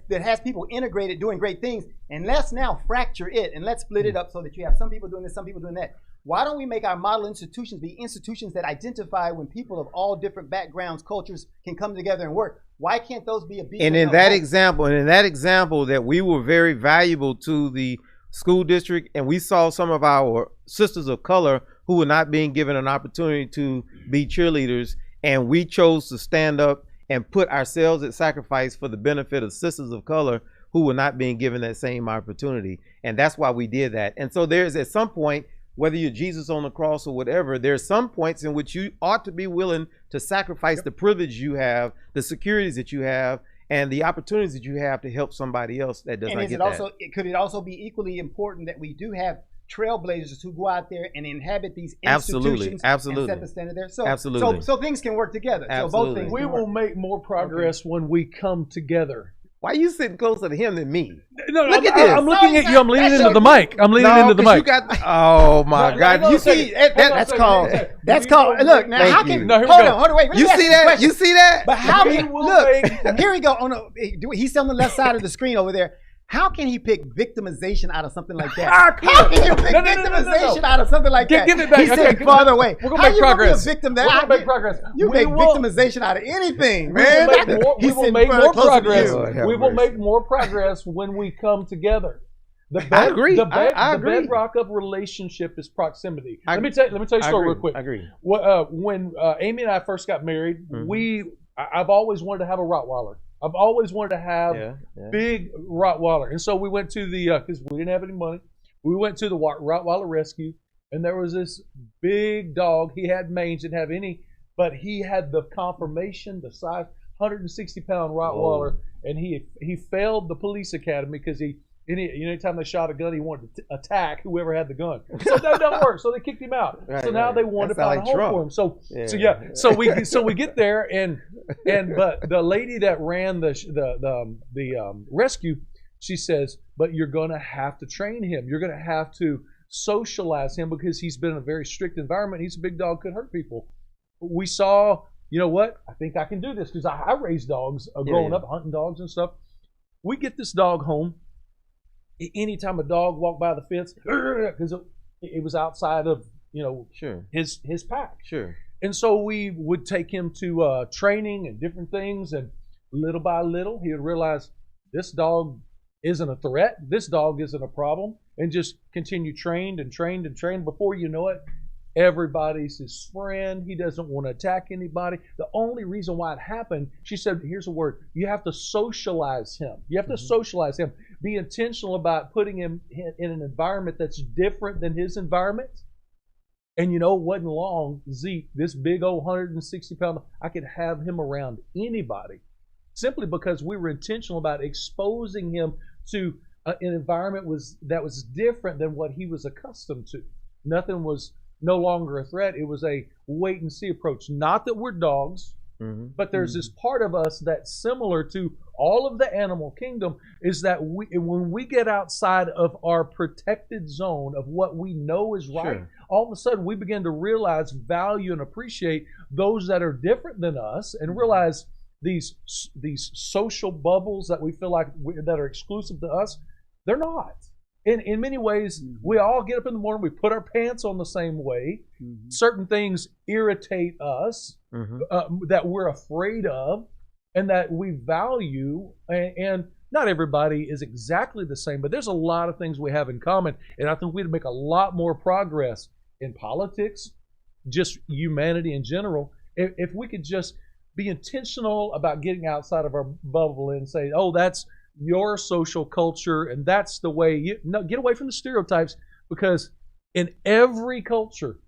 S2: that has people integrated doing great things, and let's now fracture it and let's split it up so that you have some people doing this, some people doing that. Why don't we make our model institutions be institutions that identify when people of all different backgrounds, cultures can come together and work? Why can't those be a beacon?
S4: And in that example, that we were very valuable to the school district, and we saw some of our sisters of color who were not being given an opportunity to be cheerleaders, and we chose to stand up and put ourselves at sacrifice for the benefit of sisters of color who were not being given that same opportunity. And that's why we did that. And so there's, at some point, whether you're Jesus on the cross or whatever, there's some points in which you ought to be willing to sacrifice the privilege you have, the securities that you have, and the opportunities that you have to help somebody else that does not get that.
S2: Could it also be equally important that we do have trailblazers who go out there and inhabit these institutions and set the standard there? So things can work together.
S4: Absolutely.
S2: So both things.
S3: We will make more progress when we come together.
S4: Why are you sitting closer to him than me?
S3: No,
S4: Look at this.
S3: I'm looking at you. I'm leaning into the mic.
S4: Oh my God! You see
S2: that's called. Look now. How can hold on? Wait.
S4: You see that? You see that?
S2: But how can look? Here we go. Oh no, he's on the left side of the screen over there. How can he pick victimization out of something like that? How can you pick victimization out of something like that?
S3: Give it back.
S2: He's sitting farther away.
S3: We're gonna make progress.
S2: We're
S3: gonna make progress.
S2: You make victimization out of anything, man.
S3: We will make more progress. We will make more progress when we come together.
S4: I agree.
S3: The
S4: agree.
S3: bedrock of relationship is proximity. Let me tell you a story real quick.
S4: I agree.
S3: When Amy and I first got married, I've always wanted to have a Rottweiler. I've always wanted to have big Rottweiler. And so we went to because we didn't have any money, we went to the Rottweiler rescue, and there was this big dog. He had mange, didn't have any, but he had the conformation, the size, 160-pound Rottweiler, and he failed the police academy because anytime they shot a gun, he wanted to attack whoever had the gun. So that doesn't work. So they kicked him out. So now they wanted to find a home for him. So we get there, but the lady that ran the rescue, she says, but you're going to have to train him. You're going to have to socialize him because he's been in a very strict environment. He's a big dog, could hurt people. We saw, you know what? I think I can do this because I raised dogs growing up, hunting dogs and stuff. We get this dog home. Anytime a dog walked by the fence, because it was outside of his pack.
S4: Sure.
S3: And so we would take him to training and different things, and little by little he would realize this dog isn't a threat, this dog isn't a problem, and just continue trained. Before you know it, everybody's his friend. He doesn't want to attack anybody. The only reason why it happened, she said, here's a word, you have to socialize him. You have to socialize him. Be intentional about putting him in an environment that's different than his environment. And it wasn't long, Zeke, this big old 160-pound, I could have him around anybody simply because we were intentional about exposing him to an environment that was different than what he was accustomed to. Nothing was no longer a threat. It was a wait and see approach. Not that we're dogs, but there's this part of us that's similar to all of the animal kingdom, is that when we get outside of our protected zone of what we know is right, all of a sudden we begin to realize, value, and appreciate those that are different than us, and realize these social bubbles that we feel like that are exclusive to us, they're not. In many ways, we all get up in the morning, we put our pants on the same way. Certain things irritate us that we're afraid of and that we value. And not everybody is exactly the same, but there's a lot of things we have in common. And I think we'd make a lot more progress in politics, just humanity in general, if we could just be intentional about getting outside of our bubble and say, oh, that's your social culture, and that's the way get away from the stereotypes, because in every culture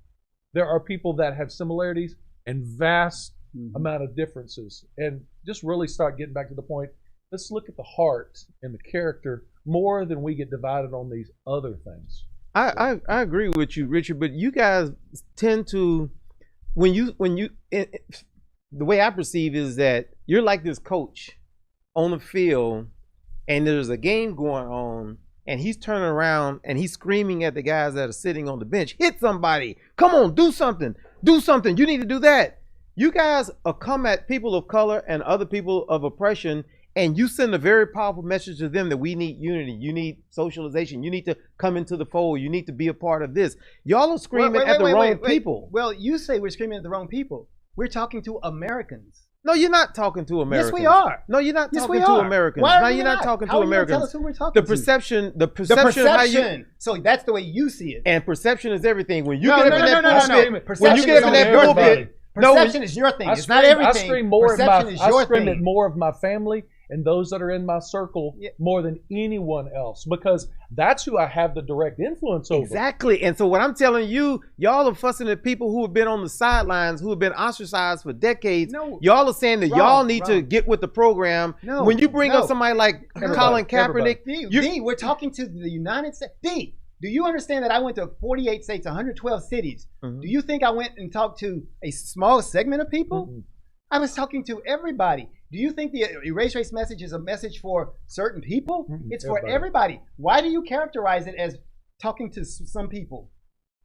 S3: there are people that have similarities and vast amount of differences, and just really start getting back to the point. Let's look at the heart and the character more than we get divided on these other things.
S4: I agree with you, Richard, but you guys tend to, when you the way I perceive is that you're like this coach on the field, and there's a game going on, and he's turning around and he's screaming at the guys that are sitting on the bench, hit somebody, come on, do something, you need to do that. You guys come at people of color and other people of oppression, and you send a very powerful message to them that we need unity, you need socialization, you need to come into the fold, you need to be a part of this. Y'all are screaming at the wrong people.
S2: Well, you say we're screaming at the wrong people. We're talking to Americans.
S4: No, you're not talking to Americans.
S2: Yes, we are.
S4: No, you're not
S2: Yes,
S4: talking
S2: we
S4: to
S2: are.
S4: Americans.
S2: Why are
S4: No,
S2: we
S4: you're not
S2: not?
S4: talking
S2: How
S4: to
S2: are you gonna
S4: Americans.
S2: tell us who we're talking
S4: The
S2: to?
S4: perception,
S2: The perception. So that's the way you see it.
S4: and perception is everything. When you
S2: No,
S4: get
S2: no,
S4: up in
S2: no,
S4: that
S2: no, no,
S4: pulpit,
S2: no.
S4: when you get up in that pulpit,
S2: Perception is your thing. It's not
S3: I
S2: everything.
S3: scream more
S2: Perception is your
S3: I scream
S2: thing.
S3: at more of my family and those that are in my circle more than anyone else, because that's who I have the direct influence over.
S4: Exactly. And so what I'm telling you, y'all are fussing at people who have been on the sidelines, who have been ostracized for decades.
S2: No.
S4: Y'all are saying that y'all need to get with the program.
S2: No.
S4: When you bring up somebody like Colin Kaepernick,
S2: D, we're talking to the United States. D, do you understand that I went to 48 states, 112 cities?
S4: Mm-hmm.
S2: Do you think I went and talked to a small segment of people?
S3: Mm-hmm.
S2: I was talking to everybody. Do you think the erase race message is a message for certain people?
S3: Mm-hmm.
S2: It's for everybody. Why do you characterize it as talking to some people?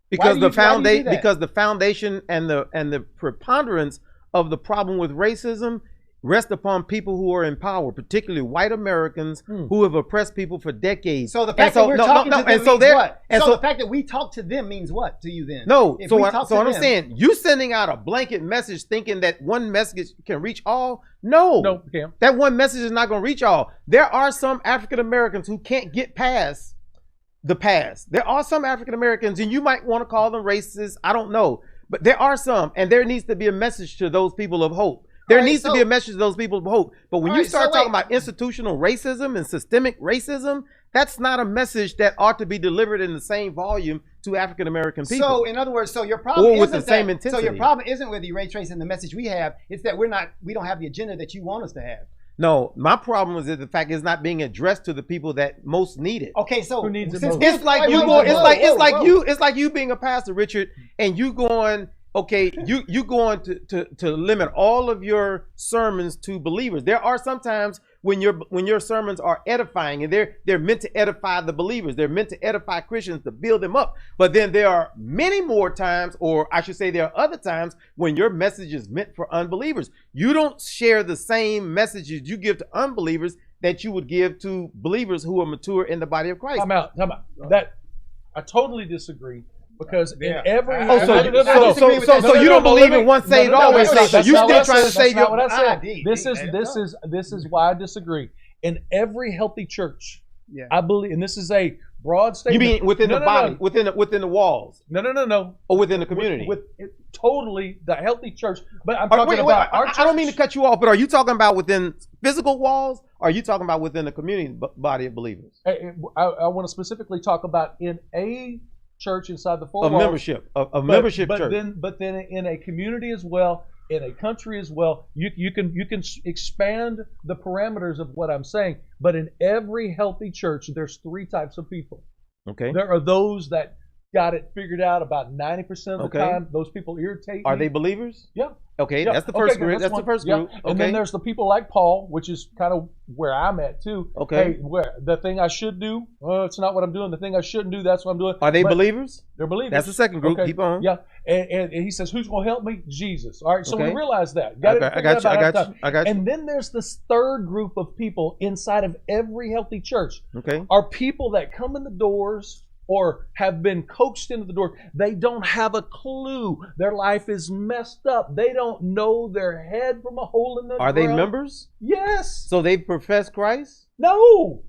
S4: Because the foundation and the preponderance of the problem with racism rest upon people who are in power, particularly white Americans who have oppressed people for decades.
S2: So the fact that we're talking to them means what? So the fact that we talk to them means what to you then?
S4: No. So what I'm saying, you sending out a blanket message thinking that one message can reach all? No. That one message is not going to reach all. There are some African Americans who can't get past the past. There are some African Americans, and you might want to call them racist. I don't know. But there are some, and there needs to be a message to those people of hope. There needs to be a message to those people of hope. But when you start talking about institutional racism and systemic racism, that's not a message that ought to be delivered in the same volume to African American people.
S2: So, in other words, your problem
S4: with the same intensity.
S2: So your problem isn't with erase race and the message we have. It's that we don't have the agenda that you want us to have.
S4: No, my problem is that the fact it's not being addressed to the people that most need it.
S2: Okay, so
S3: who needs it
S2: most?
S4: It's like you being a pastor, Richard, and you going. Okay, you going to limit all of your sermons to believers. There are sometimes when your sermons are edifying, and they're meant to edify the believers. They're meant to edify Christians, to build them up. But then there are many more times, or I should say there are other times, when your message is meant for unbelievers. You don't share the same messages you give to unbelievers that you would give to believers who are mature in the body of Christ.
S3: Time out. That I totally disagree. Because in every
S4: so you don't believe in once saved, always saved. So you still trying to save your.
S3: What I said. This is why I disagree. In every healthy church, I believe, and this is a broad statement.
S4: You mean within the body, within the walls?
S3: No.
S4: Or within the community?
S3: With totally the healthy church. But I'm talking about our church.
S4: I don't mean to cut you off, but are you talking about within physical walls? Or are you talking about within the community body of believers?
S3: I want to specifically talk about in a church inside the four walls
S4: membership membership
S3: but
S4: church.
S3: But then in a community as well, in a country as well, you can expand the parameters of what I'm saying. But in every healthy church, there's three types of people.
S4: Okay.
S3: There are those that got it figured out about 90% of the time. Those people irritate
S4: Are
S3: me.
S4: they believers?
S3: Yeah.
S4: Okay, that's the first group. That's the first group. Okay.
S3: And then there's the people like Paul, which is kind of where I'm at too.
S4: Okay.
S3: Hey, where the thing I should do, it's not what I'm doing. The thing I shouldn't do, that's what I'm doing.
S4: Are they believers?
S3: They're believers.
S4: That's the second group. Keep on.
S3: Yeah. And he says, who's going to help me? Jesus. All right. So we realize that.
S4: I got you.
S3: And then there's this third group of people inside of every healthy church.
S4: Okay.
S3: Are people that come in the doors or have been coaxed into the door. They don't have a clue. Their life is messed up. They don't know their head from a hole in the ground.
S4: Are they members?
S3: Yes.
S4: So they profess Christ?
S3: No.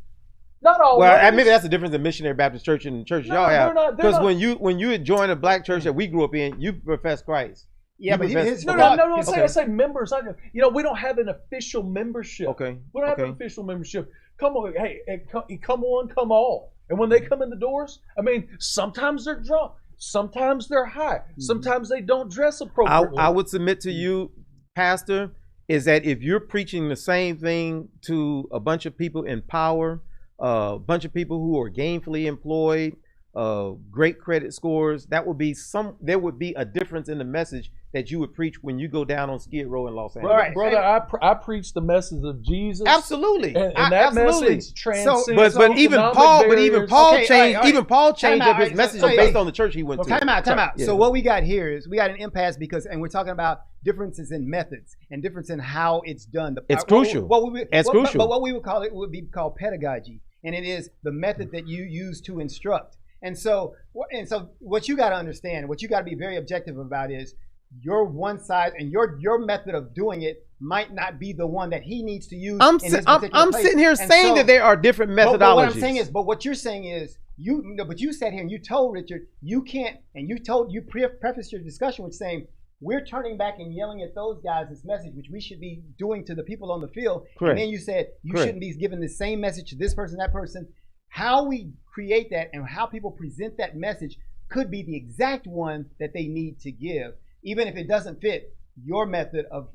S3: Not always.
S4: Well, maybe that's the difference in Missionary Baptist Church and the church y'all have. Because when you join a black church that we grew up in, you profess Christ.
S2: Yeah, but
S3: no. I say members. We don't have an official membership.
S4: Okay.
S3: We don't have an official membership. Come on, come on, come all. And when they come in the doors, sometimes they're drunk, sometimes they're high, sometimes they don't dress appropriately.
S4: I would submit to you, Pastor, is that if you're preaching the same thing to a bunch of people in power, a bunch of people who are gainfully employed, great credit scores, there would be a difference in the message that you would preach when you go down on Skid Row in Los Angeles.
S3: Brother, I preach the message of Jesus.
S4: Absolutely,
S3: and that
S4: absolutely.
S3: message transcends.
S4: But even Paul changed. Even Paul changed up his message based on the church he went to.
S2: Time out.
S4: Yeah.
S2: So what we got here is we got an impasse and we're talking about differences in methods and difference in how it's done.
S4: It's crucial. It's crucial.
S2: But what we would call it would be called pedagogy, and it is the method that you use to instruct. And so what you got to understand, what you got to be very objective about is your one side and your method of doing it might not be the one that he needs to use. I'm
S4: sitting here saying that there are different methodologies.
S2: But what I'm saying is, but what you're saying is, but you sat here and you told Richard you can't, and you prefaced your discussion with saying we're turning back and yelling at those guys this message, which we should be doing to the people on the field.
S4: Correct.
S2: And then you said you shouldn't be giving the same message to this person, that person. How we create that and how people present that message could be the exact one that they need to give, even if it doesn't fit your method of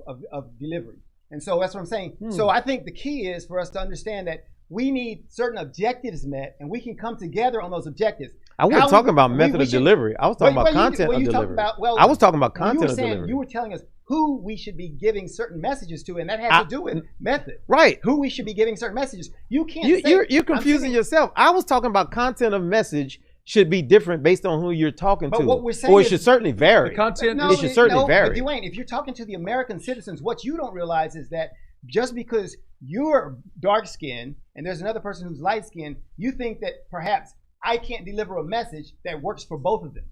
S2: delivery. And so that's what I'm saying. So I think the key is for us to understand that we need certain objectives met, and we can come together on those objectives.
S4: I wasn't talking about method of delivery. I was talking about content of delivery. I was talking about content of delivery.
S2: You were telling us who we should be giving certain messages to, and that has to do with method.
S4: Right.
S2: Who we should be giving certain messages. You can't
S4: You're confusing yourself. I was talking about content of message should be different based on who you're talking to.
S2: What we're saying
S4: or it should certainly vary.
S3: The content
S4: it should certainly vary.
S2: But you ain't. If you're talking to the American citizens, what you don't realize is that just because you're dark skinned and there's another person who's light skinned, you think that perhaps I can't deliver a message that works for both of them.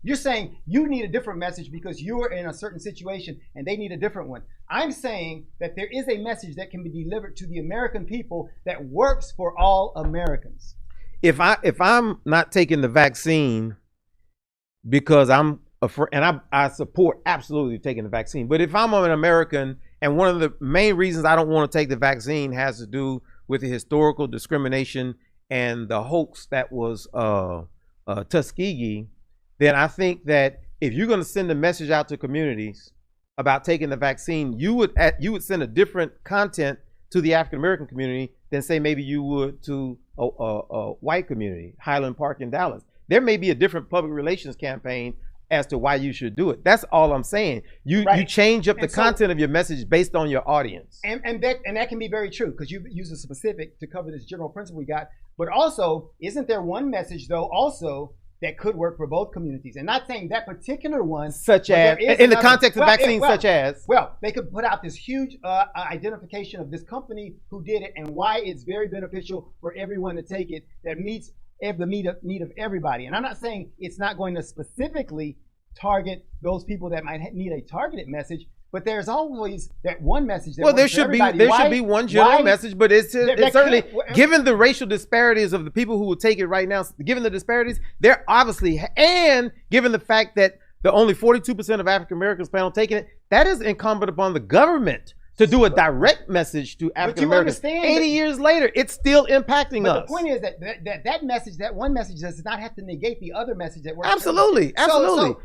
S2: You're saying you need a different message because you're in a certain situation and they need a different one. I'm saying that there is a message that can be delivered to the American people that works for all Americans.
S4: If I'm not taking the vaccine because I'm afraid, and I support absolutely taking the vaccine, but if I'm an American and one of the main reasons I don't want to take the vaccine has to do with the historical discrimination and the hoax that was Tuskegee, then I think that if you're going to send a message out to communities about taking the vaccine, you would send a different content to the African American community than say maybe you would to a white community, Highland Park in Dallas. There may be a different public relations campaign as to why you should do it. That's all I'm saying. You change up the content of your message based on your audience.
S2: And that can be very true because you use a specific to cover this general principle we got. But also, isn't there one message though also that could work for both communities? And not saying that particular one,
S4: such as in the context of vaccines, such as
S2: they could put out this huge identification of this company who did it and why it's very beneficial for everyone to take it that meets the need of everybody. And I'm not saying it's not going to specifically target those people that might need a targeted message, but there's always that one message that
S4: there should be one general message, but it's certainly given the racial disparities of the people who will take it right now, given the disparities, they're obviously, and given the fact that the only 42% of African Americans plan on taking it, that is incumbent upon the government to do a direct message to African Americans. 80 years later, it's still impacting us.
S2: But the point is that message, that one message, does not have to negate the other message that works.
S4: Absolutely.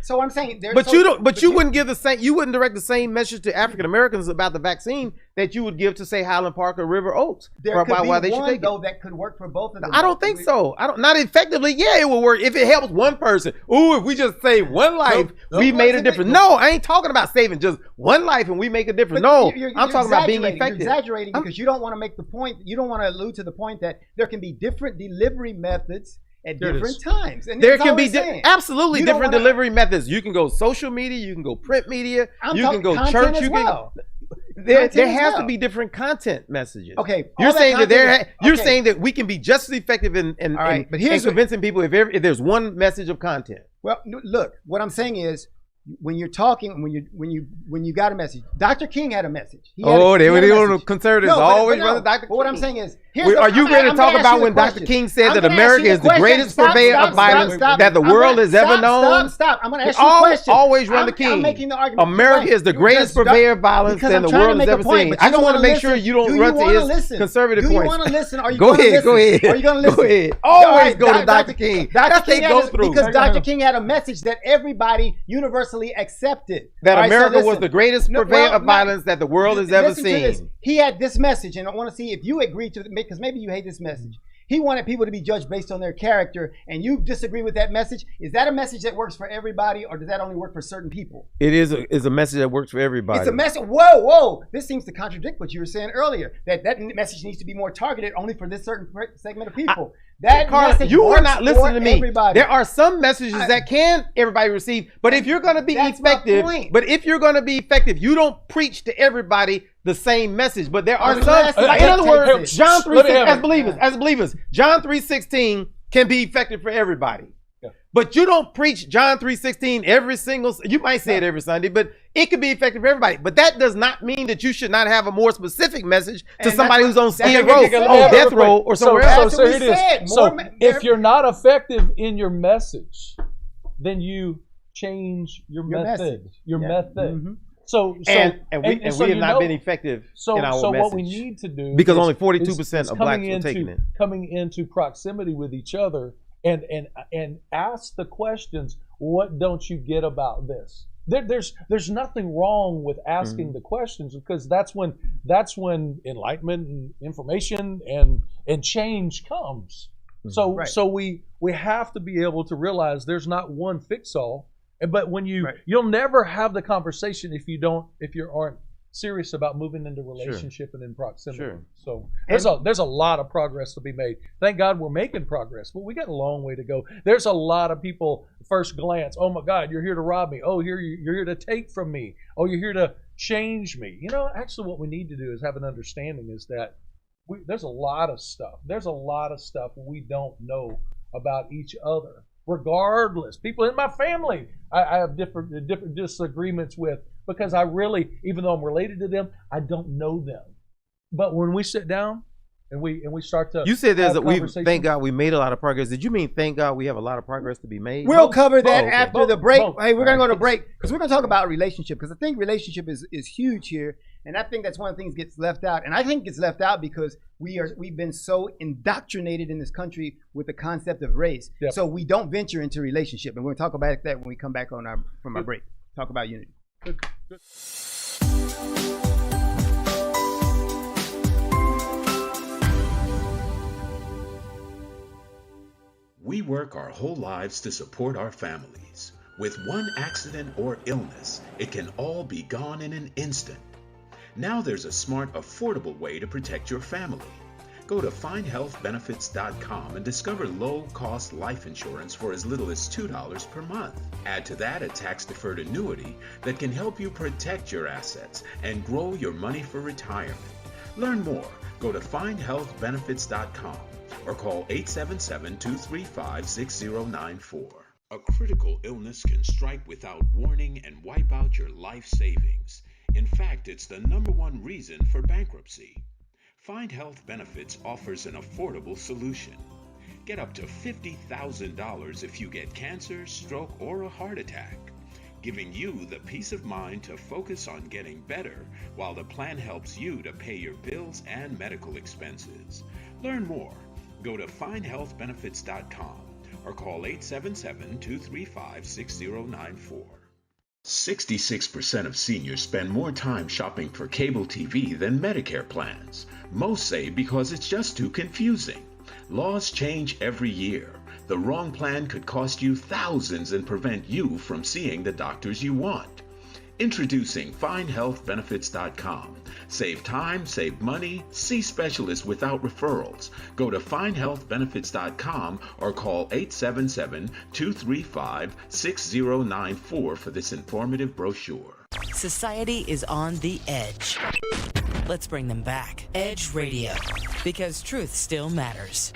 S2: So I'm saying,
S4: you wouldn't give the same. You wouldn't direct the same message to African Americans about the vaccine that you would give to say Highland Park or River Oaks.
S2: There could be one though that could work for both of them.
S4: I don't think so. Not effectively. Yeah, it will work if it helps one person. Ooh, if we just save one life, we made a difference. No, I ain't talking about saving just one life and we make a difference. No, I'm talking about being effective.
S2: You're exaggerating because you don't want to make the point. You don't want to allude to the point that there can be different delivery methods at different times. And
S4: there can be absolutely different delivery methods. You can go social media, you can go print media, you can go church. There has to be different content messages.
S2: Okay,
S4: you're saying that saying that we can be just as effective in convincing people if there's one message of content.
S2: Well, look, what I'm saying is, when you're talking, when you got a message, Dr. King had a message.
S4: Conservatives always run Dr. King.
S2: But what I'm saying is,
S4: are you ready to talk about when Dr. King said that America is the greatest purveyor of violence that the world has ever known?
S2: Stop. I'm going to ask you a question.
S4: Always run the King.
S2: I'm making the argument.
S4: America is the greatest purveyor of violence that the world has ever seen. I just want to make sure you don't run to his conservative points.
S2: Do you want to listen? Go ahead. Are you going to listen?
S4: Go ahead. Always go to Dr. King.
S2: Dr. King goes through because Dr. King had a message that everybody universally accepted.
S4: That America was the greatest purveyor of violence that the world has ever seen.
S2: He had this message, and I want to see if you agree to it, because maybe you hate this message. He wanted people to be judged based on their character, and you disagree with that message. Is that a message that works for everybody, or does that only work for certain people?
S4: It is a message that works for everybody.
S2: It's a message. Whoa. This seems to contradict what you were saying earlier, that message needs to be more targeted only for this certain segment of people.
S4: Carla, you are not listening to me.
S2: Everybody.
S4: There are some messages that can everybody receive, but if you're going to be effective, you don't preach to everybody the same message. But there are some. In other words, John 3:16 as believers, John 3:16 can be effective for everybody. Yeah. But you don't preach John 3:16 every single. You might say it every Sunday, but it could be effective for everybody. But that does not mean that you should not have a more specific message to somebody who's on Skid Row, on death row, or somewhere else.
S3: So here it is. So if you're not effective in your message, then you change your method. Your method. Mm-hmm. So we
S4: have not been effective in our message. So
S3: what we need to do,
S4: because only 42% of blacks were taking it,
S3: coming into proximity with each other, and ask the questions. What don't you get about this? There's nothing wrong with asking the questions, because that's when enlightenment and information and change comes. So we have to be able to realize there's not one fix all. But when you'll never have the conversation if you aren't serious about moving into relationship and in proximity. Sure. So there's a lot of progress to be made. Thank God we're making progress, but we got a long way to go. There's a lot of people, first glance, oh my God, you're here to rob me. Oh, you're here to take from me. Oh, you're here to change me. Actually what we need to do is have an understanding is that there's a lot of stuff. There's a lot of stuff we don't know about each other. Regardless, people in my family, I have different disagreements with, because I really, even though I'm related to them, I don't know them. But when we sit down and we start to,
S4: you said thank God we made a lot of progress. Did you mean thank God we have a lot of progress to be made?
S2: We'll cover that after the break. Hey, we're gonna go to break because we're gonna talk about relationship, because I think relationship is huge here, and I think that's one of the things gets left out, and I think it's left out because we've been so indoctrinated in this country with the concept of race, so we don't venture into relationship, and we'll talk about that when we come back from our break. Talk about unity. Good.
S6: We work our whole lives to support our families. With one accident or illness, it can all be gone in an instant. Now there's a smart, affordable way to protect your family. Go to findhealthbenefits.com and discover low-cost life insurance for as little as $2 per month. Add to that a tax-deferred annuity that can help you protect your assets and grow your money for retirement. Learn more. Go to findhealthbenefits.com or call 877-235-6094. A critical illness can strike without warning and wipe out your life savings. In fact, it's the #1 reason for bankruptcy. Find Health Benefits offers an affordable solution. Get up to $50,000 if you get cancer, stroke, or a heart attack, giving you the peace of mind to focus on getting better while the plan helps you to pay your bills and medical expenses. Learn more. Go to findhealthbenefits.com or call 877-235-6094. 66% of seniors spend more time shopping for cable TV than Medicare plans. Most say because it's just too confusing. Laws change every year. The wrong plan could cost you thousands and prevent you from seeing the doctors you want. Introducing FindHealthBenefits.com. Save time, save money, see specialists without referrals. Go to FindHealthBenefits.com or call 877-235-6094 for this informative brochure.
S7: Society is on the edge. Let's bring them back. Edge Radio, because truth still matters.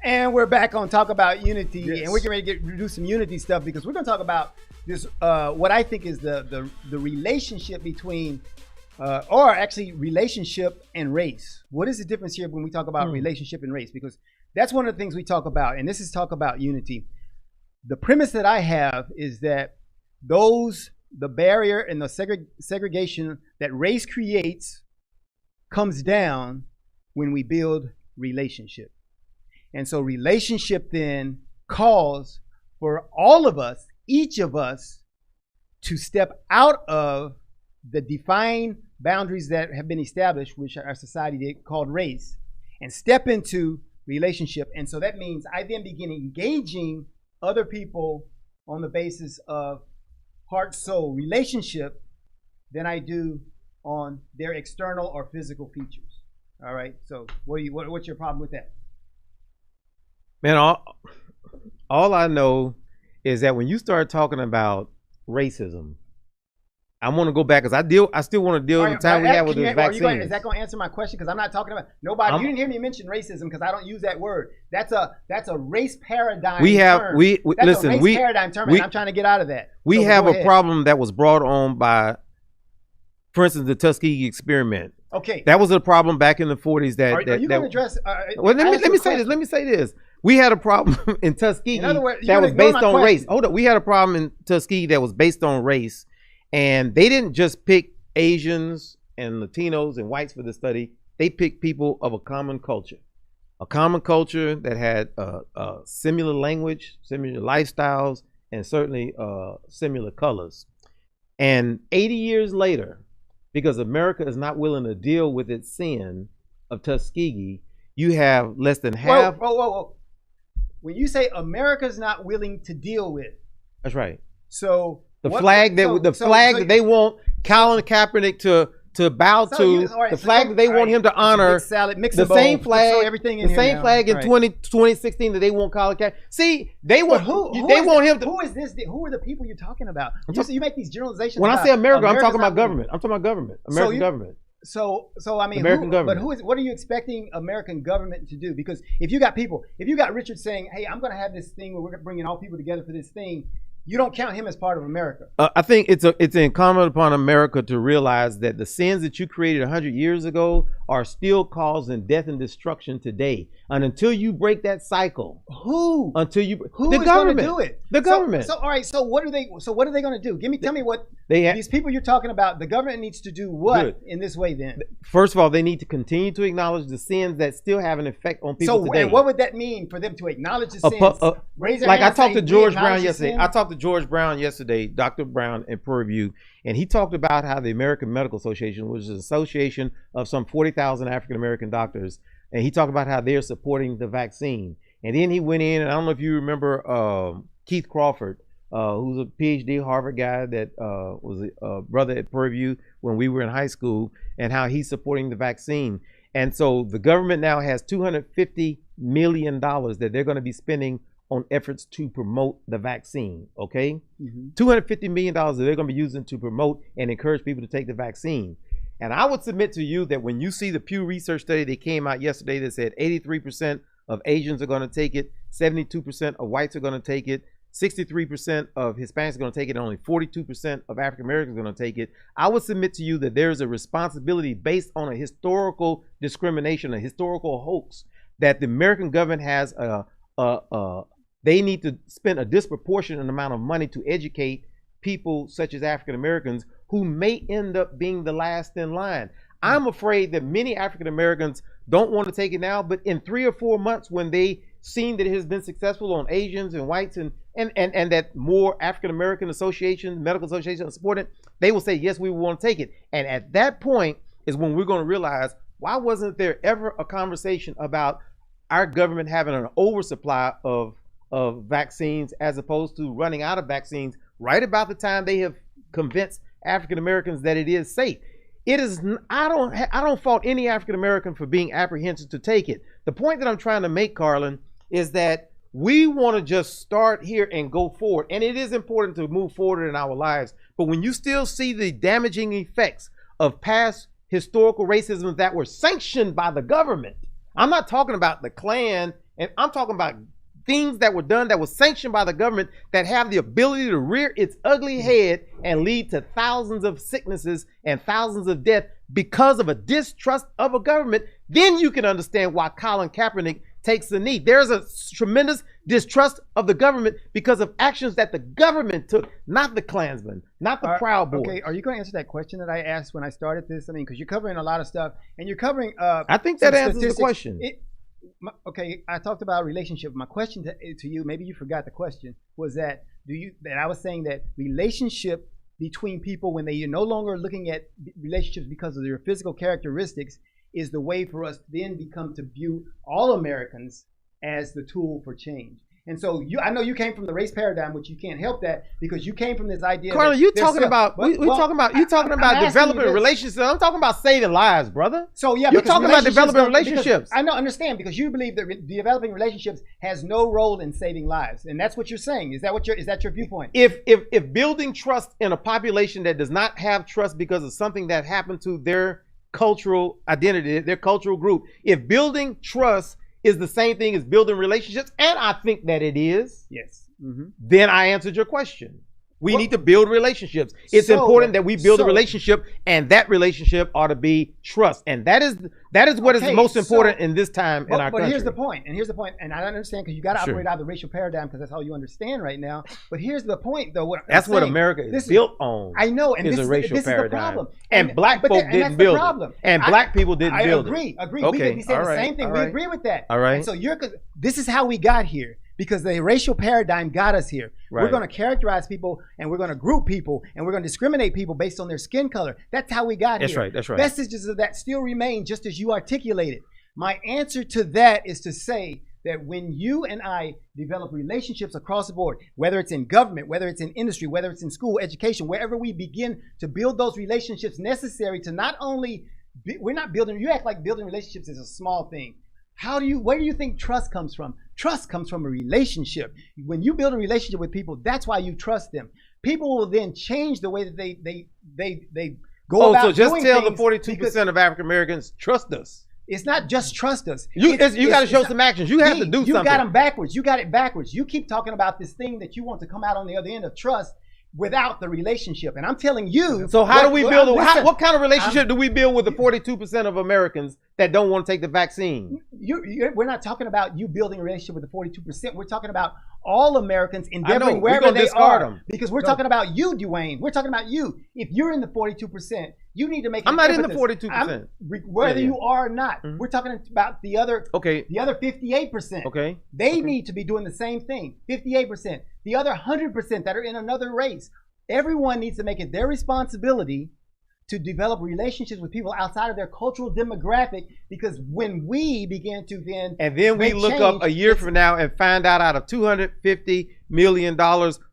S2: And we're back on Talk About Unity,
S3: Yes.
S2: and we're getting ready to do some unity stuff because we're going to talk about this, what I think is the relationship between, or actually relationship and race. What is the difference here when we talk about relationship and race? Because that's one of the things we talk about, and this is Talk About Unity. The premise that I have is that the barrier and the segregation that race creates comes down when we build relationship. And so relationship then calls for all of us, each of us, to step out of the defined boundaries that have been established, which our society did, called race, and step into relationship. And so that means I then begin engaging other people on the basis of heart-soul relationship than I do on their external or physical features. All right. So what's your problem with that?
S4: Man, all I know is that when you start talking about racism, I want to go back because I still want to deal with the time we had with the vaccine.
S2: Is that going to answer my question? Because I'm not talking about nobody. You didn't hear me mention racism because I don't use that word. That's a race paradigm. Term.
S4: Listen.
S2: A race paradigm term, and I'm trying to get out of that.
S4: We have a problem that was brought on by, for instance, the Tuskegee experiment.
S2: Okay,
S4: that was a problem back in the 40s. Are
S2: you going to address?
S4: Well, let me say this. Let me say this. We had a problem in Tuskegee that was based on race. Hold up. We had a problem in Tuskegee that was based on race. And they didn't just pick Asians and Latinos and whites for the study. They picked people of a common culture that had similar language, similar lifestyles, and certainly similar colors. And 80 years later, because America is not willing to deal with its sin of Tuskegee, you have less than half.
S2: Whoa. When you say America's not willing to deal with,
S4: that's right.
S2: So
S4: the flag that they want Colin Kaepernick to bow to, the flag that they want him to honor, the same flag in 2016 that they want Colin Kaepernick. See, they want him to.
S2: Who is this? Who are the people you're talking about? You make these generalizations.
S4: When I say America, I'm talking about government. I'm talking about government. American government.
S2: So I mean,
S4: American government.
S2: But what are you expecting American government to do? Because if you got Richard saying, "Hey, I'm going to have this thing where we're bringing all people together for this thing," you don't count him as part of America.
S4: I think it's incumbent upon America to realize that the sins that you created 100 years ago are still causing death and destruction today. And until you break that cycle,
S2: who is
S4: going
S2: to do it?
S4: The government.
S2: So all right. So what are they going to do? Tell me what these people you're talking about. The government needs to do what in this way? Then
S4: first of all, they need to continue to acknowledge the sins that still have an effect on people today.
S2: And what would that mean for them to acknowledge the sins? Raise their
S4: like
S2: hand
S4: I talked to George Brown
S2: yesterday.
S4: George Brown yesterday, Dr. Brown in Purview, and he talked about how the American Medical Association, which is an association of some 40,000 African American doctors, and he talked about how they're supporting the vaccine. And then he went in, and I don't know if you remember Keith Crawford, who's a PhD Harvard guy that was a brother at Purview when we were in high school, and how he's supporting the vaccine. And so the government now has $250 million that they're going to be spending on efforts to promote the vaccine, okay? $250 million that they're going to be using to promote and encourage people to take the vaccine. And I would submit to you that when you see the Pew Research study that came out yesterday that said 83% of Asians are going to take it, 72% of whites are going to take it, 63% of Hispanics are going to take it, and only 42% of African Americans are going to take it, I would submit to you that there is a responsibility based on a historical discrimination, a historical hoax, that the American government has they need to spend a disproportionate amount of money to educate people such as African Americans who may end up being the last in line. I'm afraid that many African Americans don't want to take it now, but in 3 or 4 months when they seen that it has been successful on Asians and whites and that more African American associations, medical associations support it, they will say, yes, we want to take it. And at that point is when we're going to realize, why wasn't there ever a conversation about our government having an oversupply of vaccines as opposed to running out of vaccines right about the time they have convinced African Americans that it is safe. It is. I don't fault any African American for being apprehensive to take it. The point that I'm trying to make, Carlin, is that we want to just start here and go forward, and it is important to move forward in our lives. But when you still see the damaging effects of past historical racism that were sanctioned by the government, I'm not talking about the Klan And I'm talking about things that were done that was sanctioned by the government that have the ability to rear its ugly head and lead to thousands of sicknesses and thousands of deaths because of a distrust of a government, then you can understand why Colin Kaepernick takes the knee. There's a tremendous distrust of the government because of actions that the government took, not the Klansmen, not the Proud Boys.
S2: Okay, are you going to answer that question that I asked when I started this? I mean, because you're covering a lot of stuff, and you're covering.
S4: I think that answers the question.
S2: Okay, I talked about relationship. My question to you, maybe you forgot the question, was that I was saying that relationship between people when they are no longer looking at relationships because of their physical characteristics is the way for us then become to view all Americans as the tool for change. And so I know you came from the race paradigm, which you can't help that because you came from this idea.
S4: Carla, you talking about developing relationships. I'm talking about saving lives, brother.
S2: So yeah,
S4: you're talking about developing relationships.
S2: I don't understand because you believe that developing relationships has no role in saving lives, and that's what you're saying. Is that your viewpoint?
S4: If building trust in a population that does not have trust because of something that happened to their cultural identity, their cultural group, if building trust is the same thing as building relationships, and I think that it is,
S2: yes,
S4: then I answered your question. We need to build relationships. It's important that we build a relationship, and that relationship ought to be trust. And that is what is most important in this time in our country.
S2: But here's the point, and I understand because you got to operate out of the racial paradigm because that's all you understand right now. But here's the point, though.
S4: That's what America is built on.
S2: I know, and
S4: is
S2: this
S4: a racial
S2: is the
S4: paradigm.
S2: problem.
S4: And black folk didn't build it. And black people didn't build it.
S2: I agree.
S4: Okay.
S2: We say the same thing. We agree with that.
S4: All right.
S2: And so this is how we got here. Because the racial paradigm got us here. Right. We're going to characterize people and we're going to group people and we're going to discriminate people based on their skin color. That's how we got here.
S4: That's right.
S2: Vestiges of that still remain just as you articulated. My answer to that is to say that when you and I develop relationships across the board, whether it's in government, whether it's in industry, whether it's in school, education, wherever we begin to build those relationships necessary to not only, we're not building, you act like building relationships is a small thing. Where do you think trust comes from? Trust comes from a relationship. When you build a relationship with people, that's why you trust them. People will then change the way that they go about doing things. So just tell the
S4: 42% of African Americans trust us.
S2: It's not just trust us.
S4: You got to show some actions. You have to do something.
S2: You got them backwards. You got it backwards. You keep talking about this thing that you want to come out on the other end of trust without the relationship. And I'm telling you.
S4: So how do we build what kind of relationship do we build with the 42% of Americans that don't want to take the vaccine?
S2: We're not talking about you building a relationship with the 42%. We're talking about all Americans endeavoring wherever they are. Them. Because we're talking about you, Dwayne. We're talking about you. If you're in the 42%, you need to make.
S4: I'm not in the 42%.
S2: Whether you are or not, we're talking about the other.
S4: Okay.
S2: The other 58%.
S4: Okay.
S2: They need to be doing the same thing. 58%. The other 100% that are in another race. Everyone needs to make it their responsibility to develop relationships with people outside of their cultural demographic, because when we begin to then
S4: we look up a year from now and find out of $250 million,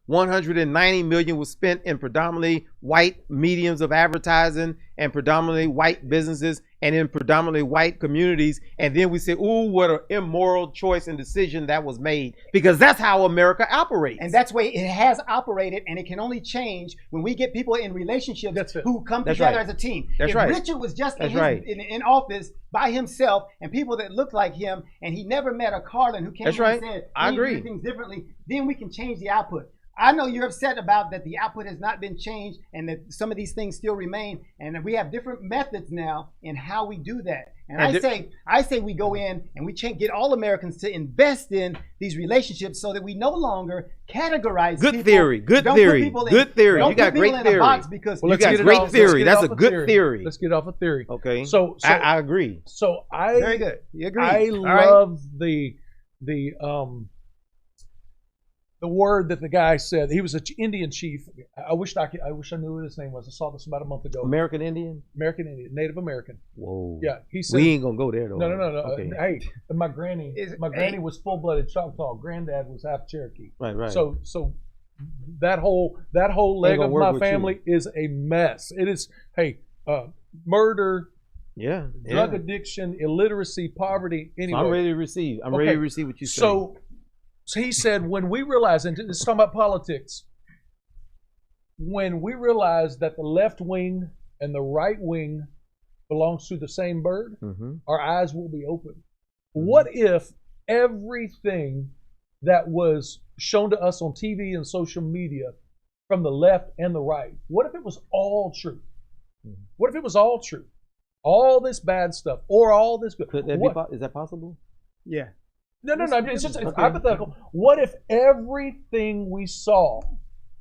S4: 190 million was spent in predominantly white mediums of advertising and predominantly white businesses and in predominantly white communities. And then we say, ooh, what an immoral choice and decision that was made, because that's how America operates.
S2: And that's the way it has operated, and it can only change when we get people in relationships who come together as a team. If Richard was just in office by himself and people that looked like him, and he never met a Carlin who came and said, I agree, do things differently, then we can change the output. I know you're upset about that the output has not been changed and that some of these things still remain, and that we have different methods now in how we do that. And I say we go in and we get all Americans to invest in these relationships so that we no longer categorize people.
S4: Good theory. You got great theory.
S2: Because
S4: you got great theory. That's a good theory.
S3: Let's get off of theory.
S4: Okay.
S3: So
S4: I agree.
S3: So
S2: very good. You agree.
S3: I love the word that the guy said. He was an Indian chief. I wish I knew what his name was. I saw this about a month ago.
S4: American Indian,
S3: Native American.
S4: Whoa.
S3: Yeah, he said.
S4: We ain't gonna go there though.
S3: No.
S4: Okay.
S3: Hey, my granny was full-blooded Choctaw. Granddad was half Cherokee.
S4: Right.
S3: So that whole leg of my family is a mess. It is. Murder.
S4: Yeah.
S3: Drug addiction, illiteracy, poverty. Anyway,
S4: so I'm ready to receive. Ready to receive what you say.
S3: So he said, when we realize, and this is talking about politics, when we realize that the left wing and the right wing belongs to the same bird, our eyes will be open. What if everything that was shown to us on TV and social media from the left and the right, what if it was all true? What if it was all true? All this bad stuff or all this good?
S4: Could that is that possible?
S2: Yeah.
S3: No. It's just it's hypothetical. What if everything we saw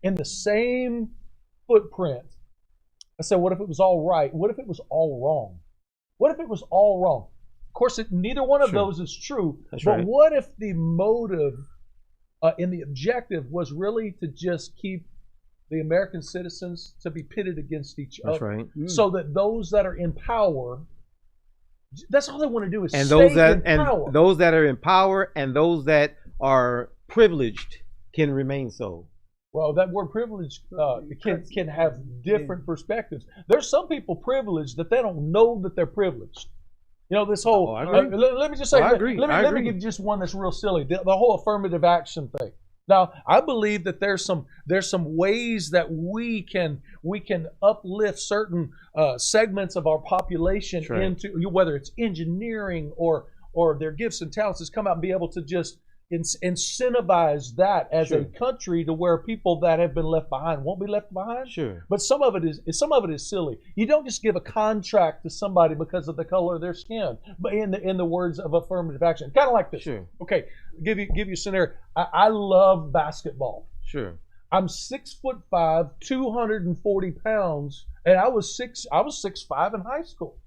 S3: in the same footprint? I said, what if it was all right? What if it was all wrong? What if it was all wrong? Of course, neither one of those is true.
S4: That's
S3: but
S4: right.
S3: what if the motive and the objective was really to just keep the American citizens to be pitted against each other?
S4: That's right.
S3: So that those that are in power, that's all they want to do is
S4: And
S3: stay
S4: those that
S3: in power.
S4: and those that are in power and those that are privileged can remain so.
S3: Well, that word privilege can have different perspectives. There's some people privileged that they don't know that they're privileged. You know, this whole,
S4: I agree.
S3: let me just say,
S4: I agree.
S3: let me give you just one that's real silly, the whole affirmative action thing. Now, I believe that there's some ways that we can uplift certain segments of our population
S4: Right.
S3: into, whether it's engineering or their gifts and talents, is come out and be able to just incentivize that as a country to where people that have been left behind won't be left behind.
S4: Sure.
S3: But some of it is silly. You don't just give a contract to somebody because of the color of their skin, but in the words of affirmative action, kind of like this.
S4: Sure.
S3: Okay, give you a scenario. I love basketball.
S4: Sure.
S3: I'm 6'5", 240 pounds, and I was 6'5" in high school.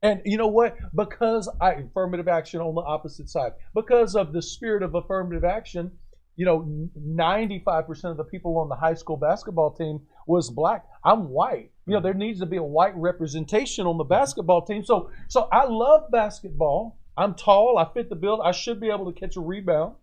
S3: And you know what? Because affirmative action on the opposite side. Because of the spirit of affirmative action, 95% of the people on the high school basketball team was black. I'm white. There needs to be a white representation on the basketball team. So I love basketball. I'm tall. I fit the bill. I should be able to catch a rebound.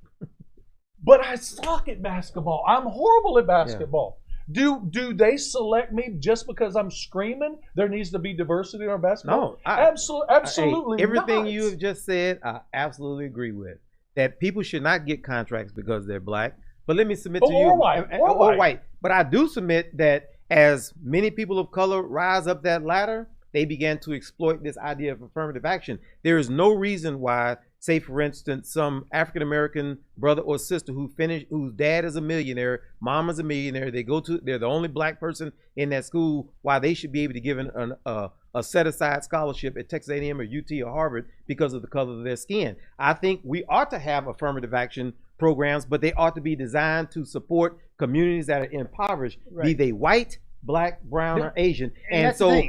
S3: But I suck at basketball. I'm horrible at basketball. Do they select me just because I'm screaming? There needs to be diversity in our basketball.
S4: No,
S3: absolutely.
S4: Everything
S3: not.
S4: you have just said, I absolutely agree with. That people should not get contracts because they're black. But let me submit to you,
S3: or white.
S4: But I do submit that as many people of color rise up that ladder, they began to exploit this idea of affirmative action. There is no reason why, say for instance, some African American brother or sister whose dad is a millionaire, mom is a millionaire, they're the only black person in that school, why they should be able to give a set aside scholarship at Texas A&M or UT or Harvard because of the color of their skin. I think we ought to have affirmative action programs, but they ought to be designed to support communities that are impoverished, be they white, black, brown, or Asian. And so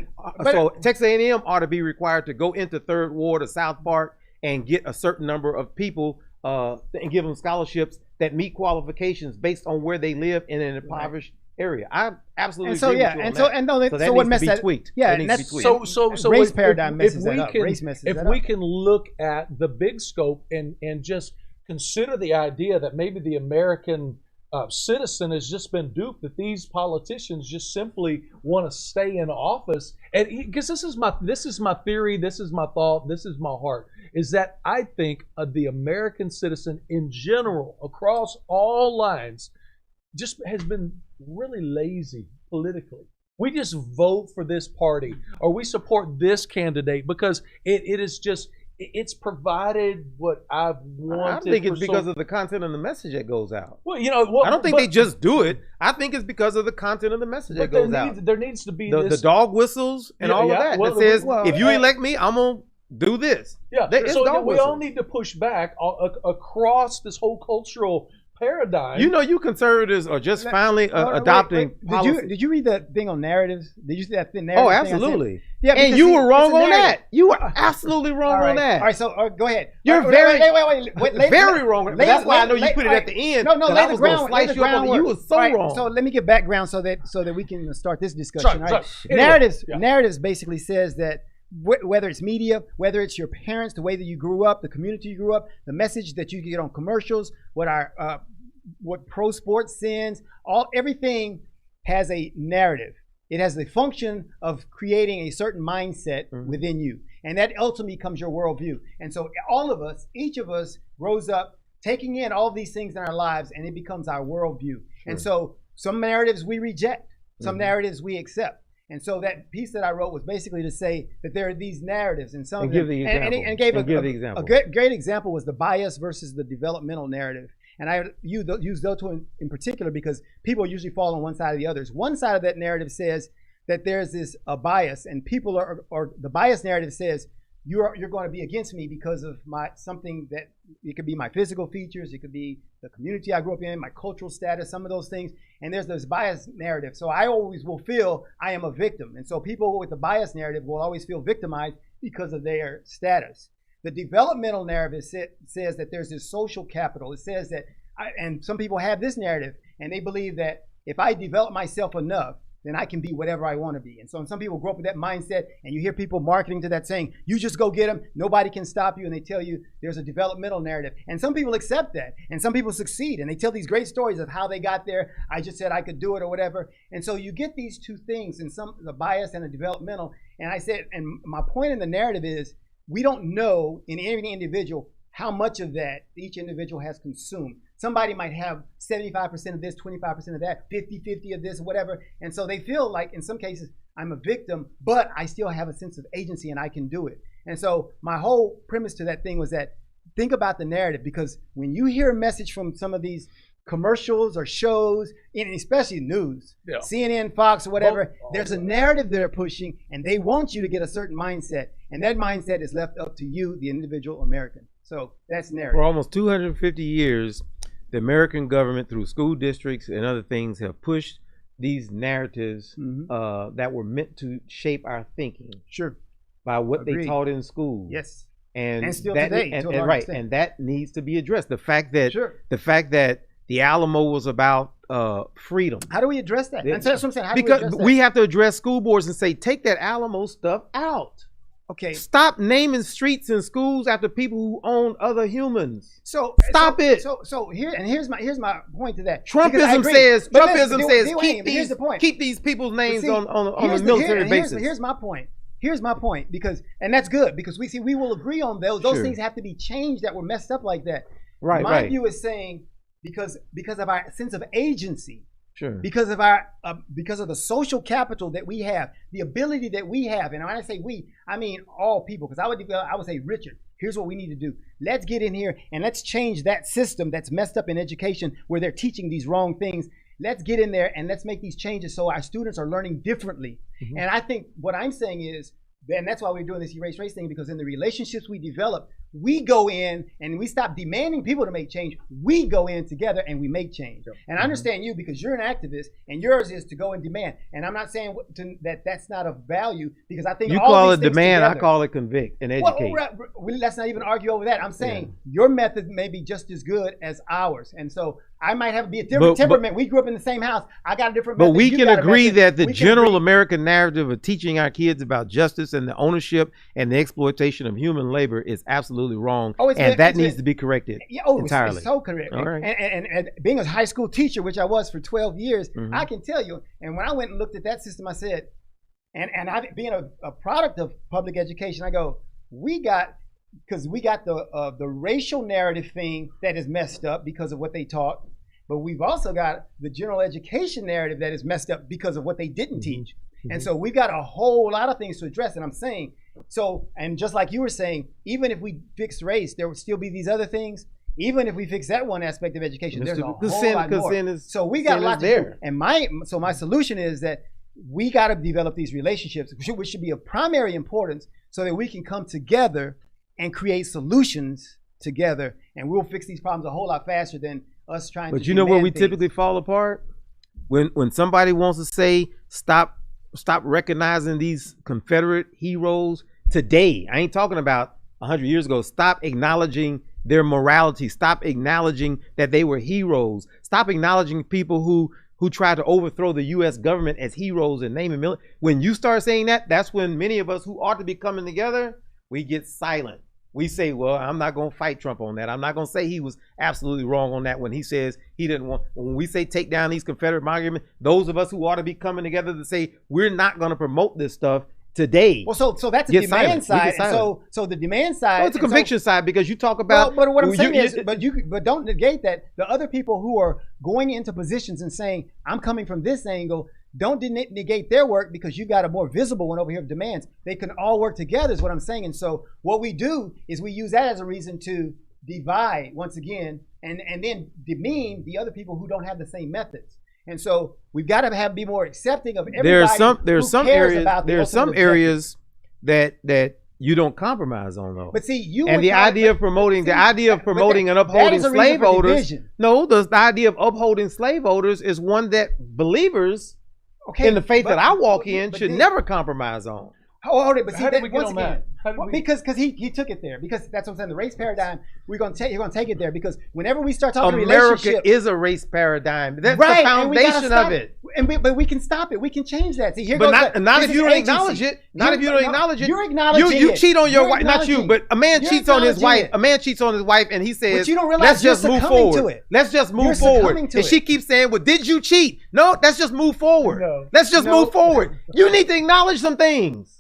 S4: Texas A&M ought to be required to go into Third Ward or South Park and get a certain number of people and give them scholarships that meet qualifications based on where they live in an impoverished area. I absolutely agree with you on that. So what message that tweaked?
S2: Yeah,
S4: that needs to be tweaked.
S3: So
S2: race paradigm messes that up. Race messes that up.
S3: If we can look at the big scope and just consider the idea that maybe the American citizen has just been duped, that these politicians just simply want to stay in office, and because this is my theory, this is my thought, this is my heart, is that I think the American citizen in general, across all lines, just has been really lazy politically. We just vote for this party or we support this candidate because it is just, it's provided what I've wanted.
S4: I think it's because of the content of the message that goes out.
S3: Well,
S4: I don't think they just do it. I think it's because of the content of the message that goes out.
S3: There needs to be
S4: the dog whistles and all of that. That says, if you elect me, I'm going to do this.
S3: Yeah, so we all need to push back across this whole cultural paradigm.
S4: You conservatives are just finally adopting policy.
S2: Did you read that thing on narratives? Did you see that thing? Narrative
S4: Oh, absolutely.
S2: Yeah,
S4: and you were wrong on that. You were absolutely wrong on that.
S2: All right, so go ahead.
S4: You're very wrong.
S2: Lay,
S4: that's why I know you put it at the end.
S2: No, lay the ground.
S4: You were so wrong.
S2: So let me get background so that we can start this discussion. Narratives basically says that whether it's media, whether it's your parents, the way that you grew up, the community you grew up, the message that you get on commercials, what pro sports sends, everything has a narrative. It has the function of creating a certain mindset within you. And that ultimately becomes your worldview. And so each of us grows up taking in all these things in our lives, and it becomes our worldview. And so some narratives we reject, some narratives we accept. And so that piece that I wrote was basically to say that there are these narratives, and some
S4: And give the example.
S2: and gave
S4: give the example.
S2: a great example was the bias versus the developmental narrative. And I use those two in particular because people usually fall on one side or the others. One side of that narrative says that there's this bias, and people or the bias narrative says you're going to be against me because of something that it could be my physical features, it could be the community I grew up in, my cultural status, some of those things. And there's this bias narrative. So I always will feel I am a victim. And so people with the bias narrative will always feel victimized because of their status. The developmental narrative says that there's this social capital. It says that, and some people have this narrative, and they believe that if I develop myself enough, then I can be whatever I want to be. And so some people grow up with that mindset, and you hear people marketing to that saying, you just go get them, nobody can stop you, and they tell you there's a developmental narrative. And some people accept that, and some people succeed, and they tell these great stories of how they got there. I just said I could do it or whatever. And so you get these two things, and the bias and the developmental. And I said, and my point in the narrative is, we don't know in any individual how much of that each individual has consumed. Somebody might have 75% of this, 25% of that, 50-50 of this, whatever. And so they feel like in some cases, I'm a victim, but I still have a sense of agency and I can do it. And so my whole premise to that thing was that think about the narrative, because when you hear a message from some of these commercials or shows, and especially news, CNN, Fox, or whatever, there's a narrative they're pushing, and they want you to get a certain mindset. And that mindset is left up to you, the individual American. So that's narrative.
S4: For almost 250 years, the American government, through school districts and other things, have pushed these narratives that were meant to shape our thinking.
S2: Sure.
S4: By what they taught in school.
S2: Yes.
S4: And
S2: still
S4: that,
S2: today, to a large extent.
S4: And that needs to be addressed. The fact that the Alamo was about freedom.
S2: How do we address that? That's what I'm saying. How
S4: because
S2: do we address that?
S4: we have to address school boards and say, take that Alamo stuff out.
S2: Okay.
S4: Stop naming streets and schools after people who own other humans.
S2: So
S4: stop it.
S2: So here's my point to that.
S4: Trumpism says
S2: here's the point.
S4: Keep these people's names on a military basis.
S2: Here's my point. Here's my point, and that's good, because we will agree on those. Those things have to be changed that were messed up like that.
S4: Right.
S2: My view is saying because of our sense of agency.
S4: Sure.
S2: Because of the social capital that we have, the ability that we have, and when I say we, I mean all people. Because I would say, Richard, here's what we need to do. Let's get in here and let's change that system that's messed up in education, where they're teaching these wrong things. Let's get in there and let's make these changes so our students are learning differently. Mm-hmm. And I think what I'm saying is, and that's why we're doing this erase race thing, because in the relationships we develop, we go in and we stop demanding people to make change. We go in together and we make change. Yep. And I understand you, because you're an activist and yours is to go and demand. And I'm not saying that that's not of value, because I think
S4: you
S2: all
S4: call
S2: these
S4: it demand,
S2: together,
S4: I call it convict and educate.
S2: Let's not even argue over that. I'm saying your method may be just as good as ours. And so I might be a different temperament. We grew up in the same house. I got a different method.
S4: But we can agree that the general American narrative of teaching our kids about justice and the ownership and the exploitation of human labor is absolutely wrong, and that needs to be corrected entirely.
S2: It's so correct.
S4: All right.
S2: And being a high school teacher, which I was for 12 years, I can tell you, and when I went and looked at that system, I said, and I being a product of public education, I go, we got the racial narrative thing that is messed up because of what they taught, but we've also got the general education narrative that is messed up because of what they didn't teach. And so we've got a whole lot of things to address. And I'm saying, and just like you were saying, even if we fix race, there would still be these other things. Even if we fix that one aspect of education, there's a whole lot more. So we got a lot to do. And my solution is that we got to develop these relationships, which should be of primary importance, so that we can come together and create solutions together, and we'll fix these problems a whole lot faster than us trying to.
S4: But you know where we typically fall apart? When somebody wants to say stop recognizing these Confederate heroes today. I ain't talking about 100 years ago. Stop acknowledging their morality. Stop acknowledging that they were heroes. Stop acknowledging people who tried to overthrow the U.S. government as heroes and name them. When you start saying that, that's when many of us who ought to be coming together, we get silent. We say, well, I'm not going to fight Trump on that. I'm not going to say he was absolutely wrong on that when he says he didn't want. When we say take down these Confederate monuments, those of us who ought to be coming together to say we're not going to promote this stuff today.
S2: Well, so that's the demand side. So the demand side.
S4: Well, it's a conviction side, because you talk about.
S2: But what I'm saying is, but don't negate that the other people who are going into positions and saying, I'm coming from this angle. don't negate their work because you got a more visible one over here of demands. They can all work together is what I'm saying. And so what we do is we use that as a reason to divide once again and then demean the other people who don't have the same methods. And so we've got to be more accepting of everybody.
S4: There's some areas that you don't compromise on though.
S2: But see,
S4: the idea of promoting and upholding slave owners. No, the idea of upholding slave owners is one that believers in the faith that I walk in should never compromise on.
S2: Hold it, but see,
S3: how did we get on that?
S2: Because he took it there. Because that's what I'm saying. The race paradigm, you're gonna take it there. Because whenever we start talking
S4: America
S2: relationship,
S4: is a race paradigm. That's the foundation of it.
S2: But we can stop it. We can change that. See,
S4: not if you don't acknowledge it. Not if you don't acknowledge it.
S2: You're acknowledging
S4: you cheat on your wife. Not you, but a man cheats on his wife. A man cheats on his wife, and he says, "Let's just move forward. Let's just move forward." And she keeps saying, "Well, did you cheat?" No, let's just move forward. Let's just move forward. You need to acknowledge some things.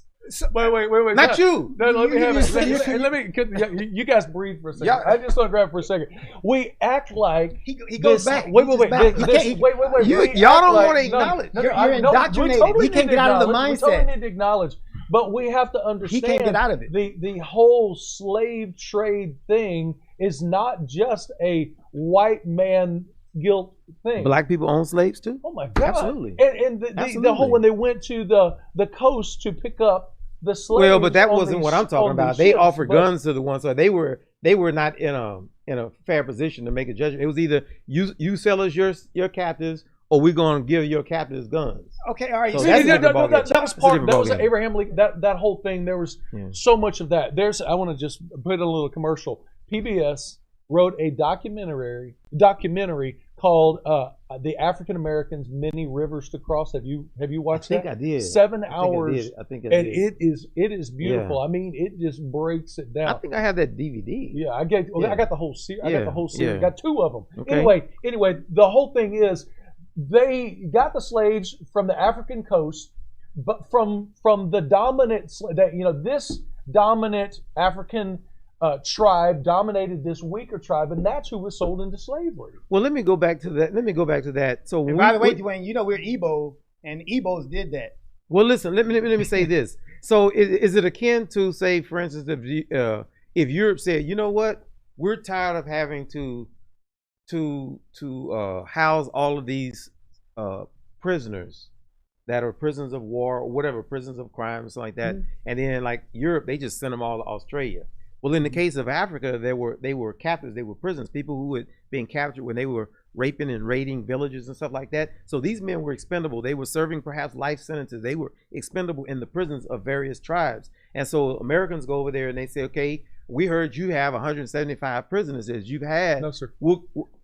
S3: Wait.
S4: Not you.
S3: No, let me have it. Let me. You guys breathe for a second. Yeah. I just want to grab for a second. We act like
S2: he goes back.
S3: Wait.
S2: Y'all
S3: don't
S2: want to acknowledge. You're indoctrinated. He can't get out of the mindset.
S3: We totally need to acknowledge, but we have to understand.
S2: He can't get out of it.
S3: The whole slave trade thing is not just a white man guilt thing.
S4: Black people own slaves too.
S3: Oh my God!
S4: Absolutely.
S3: And the whole when they went to the coast to pick up the slaves.
S4: Well, but that wasn't what I'm talking about. They offered guns to the ones, so they were not in a fair position to make a judgment. It was either you sell us your captives, or we're going to give your captives guns.
S2: Okay, all right.
S4: So
S3: that was part. That was Abraham Lincoln. That whole thing. There was so much of that. I want to just put in a little commercial. PBS wrote a documentary called "The African Americans' Many Rivers to Cross." Have you watched that?
S4: I think I did.
S3: 7 hours.
S4: I think I did.
S3: And it is beautiful. Yeah. I mean, it just breaks it down.
S4: I think I have that DVD.
S3: Yeah, I got the whole series. I got the whole series.
S4: Yeah.
S3: I got 2 of them.
S4: Okay.
S3: Anyway, the whole thing is they got the slaves from the African coast, but from the dominant this dominant African tribe dominated this weaker tribe, and that's who was sold into slavery.
S4: Well, let me go back to that. So,
S2: by the way, Dwayne, we're Igbo, and Igbos did that.
S4: Well, listen, let me say this. So, is it akin to, say, for instance, if Europe said, you know what, we're tired of having to house all of these prisoners that are prisoners of war or whatever, prisoners of crime, something like that, and then like Europe, they just sent them all to Australia. Well, in the case of Africa, they were captives, they were prisoners, people who had been captured when they were raping and raiding villages and stuff like that. So these men were expendable. They were serving perhaps life sentences. They were expendable in the prisons of various tribes. And so Americans go over there and they say, okay, we heard you have 175 prisoners as you've had.
S3: No, sir.